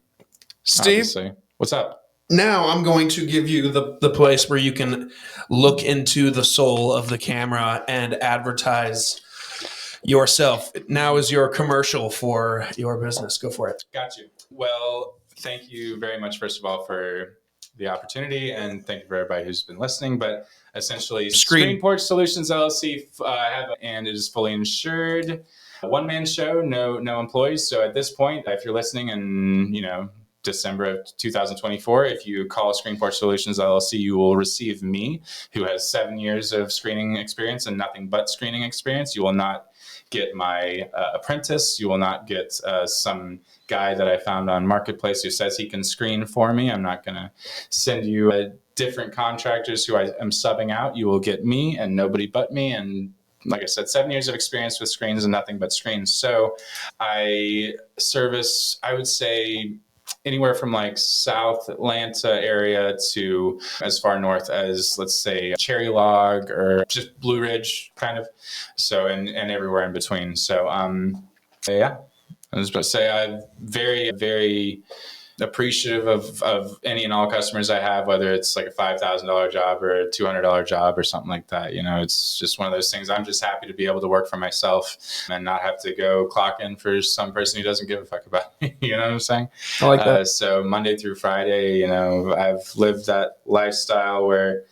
Steve, obviously. What's up? Now I'm going to give you the place where you can look into the soul of the camera and advertise yourself. Now is your commercial for your business. Go for it. Got you. Well, thank you very much, first of all, for the opportunity, and thank you for everybody who's been listening. But essentially, Screen Porch Solutions LLC, and it is fully insured. One-man show, no employees. So at this point, if you're listening in, December of 2024, if you call Screen Porch Solutions LLC, you will receive me, who has 7 years of screening experience and nothing but screening experience. You will not get my apprentice. You will not get some guy that I found on Marketplace who says he can screen for me. I'm not going to send you different contractors who I am subbing out. You will get me and nobody but me. And like I said, 7 years of experience with screens and nothing but screens. So I service, I would say, anywhere from like South Atlanta area to as far north as, let's say, Cherry Log or just Blue Ridge kind of. So, and everywhere in between. So, yeah, I was about to say I'm very, very appreciative of any and all customers I have, whether it's like a $5,000 job or a $200 job or something like that. It's just one of those things. I'm just happy to be able to work for myself and not have to go clock in for some person who doesn't give a fuck about me. You know what I'm saying? I like that. So Monday through Friday, I've lived that lifestyle where,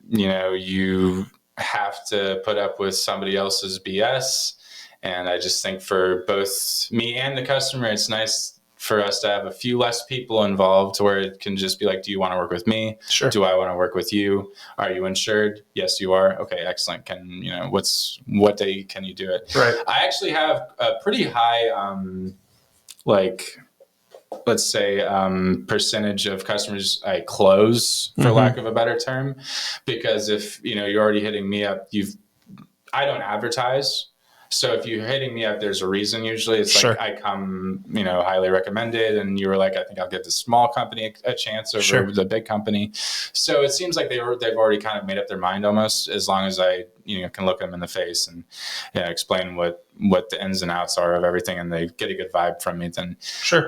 you have to put up with somebody else's BS. And I just think for both me and the customer, it's nice for us to have a few less people involved where it can just be like, do you want to work with me? Sure. Do I want to work with you? Are you insured? Yes, you are. Okay, excellent. What day can you do it? Right. I actually have a pretty high, let's say, percentage of customers I close, for lack of a better term, because if, you're already hitting me up, I don't advertise. So if you're hitting me up, there's a reason. Usually it's like I come, highly recommended, and you were like, I think I'll give the small company a chance over the big company. So it seems like they've already kind of made up their mind almost, as long as I can look them in the face and explain what the ins and outs are of everything, and they get a good vibe from me. Then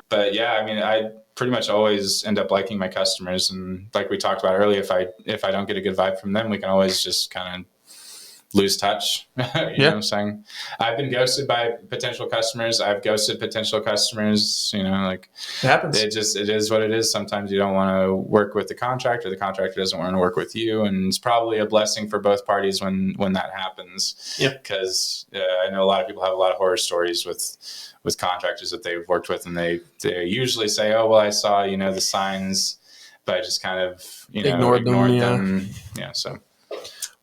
But yeah, I pretty much always end up liking my customers, and like we talked about earlier, if I don't get a good vibe from them, we can always just kind of lose touch. You know what I'm saying? I've been ghosted by potential customers. I've ghosted potential customers, like it happens. It is what it is. Sometimes you don't want to work with the contractor doesn't want to work with you. And it's probably a blessing for both parties when that happens. Yeah. Because I know a lot of people have a lot of horror stories with contractors that they've worked with, and they usually say, oh, well, I saw, the signs, but I just kind of, ignored them. Yeah. So.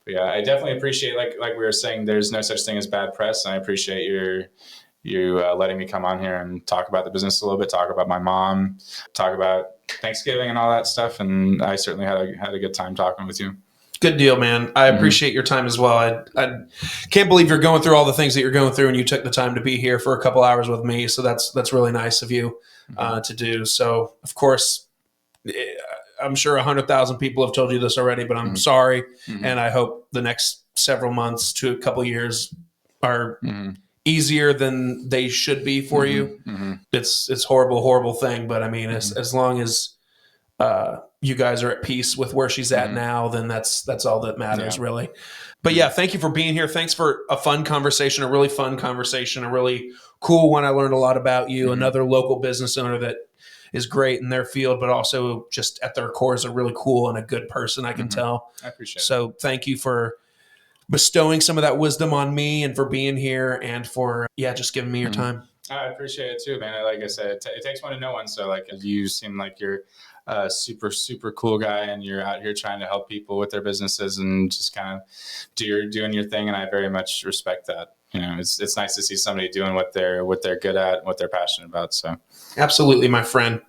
But yeah, I definitely appreciate, like we were saying, there's no such thing as bad press. And I appreciate you letting me come on here and talk about the business a little bit, talk about my mom, talk about Thanksgiving and all that stuff. And I certainly had a good time talking with you. Good deal, man. I appreciate your time as well. I can't believe you're going through all the things that you're going through, and you took the time to be here for a couple hours with me. So that's really nice of you to do. So, of course, I'm sure 100,000 people have told you this already, but I'm sorry. And I hope the next several months to a couple years are easier than they should be for you. It's horrible thing. But I mean, as long as you guys are at peace with where she's at now, then that's all that matters, really. But yeah, thank you for being here. Thanks for a fun conversation, a really fun conversation, a really cool one. I learned a lot about you, another local business owner that is great in their field, but also just at their core is a really cool and a good person, I can tell. I appreciate it. So thank you for bestowing some of that wisdom on me and for being here and for, just giving me your time. I appreciate it too, man. Like I said, it takes one to know one. So like you seem like you're a super, super cool guy and you're out here trying to help people with their businesses and just kind of doing your thing. And I very much respect that. It's nice to see somebody doing what they're good at, what they're passionate about. So absolutely, my friend.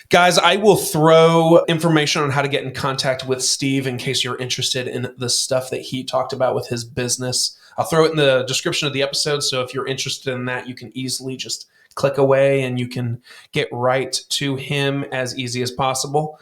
Guys, I will throw information on how to get in contact with Steve in case you're interested in the stuff that he talked about with his business. I'll throw it in the description of the episode. So if you're interested in that, you can easily just click away and you can get right to him as easy as possible.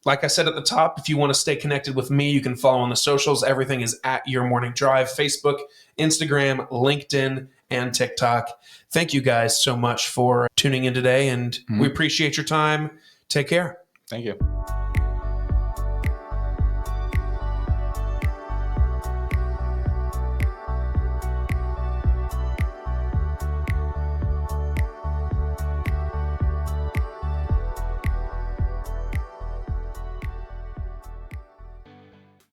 Like I said at the top, if you want to stay connected with me, you can follow on the socials. Everything is at Your Morning Drive, Facebook, Instagram, LinkedIn, and TikTok. Thank you guys so much for tuning in today, and we appreciate your time. Take care. Thank you.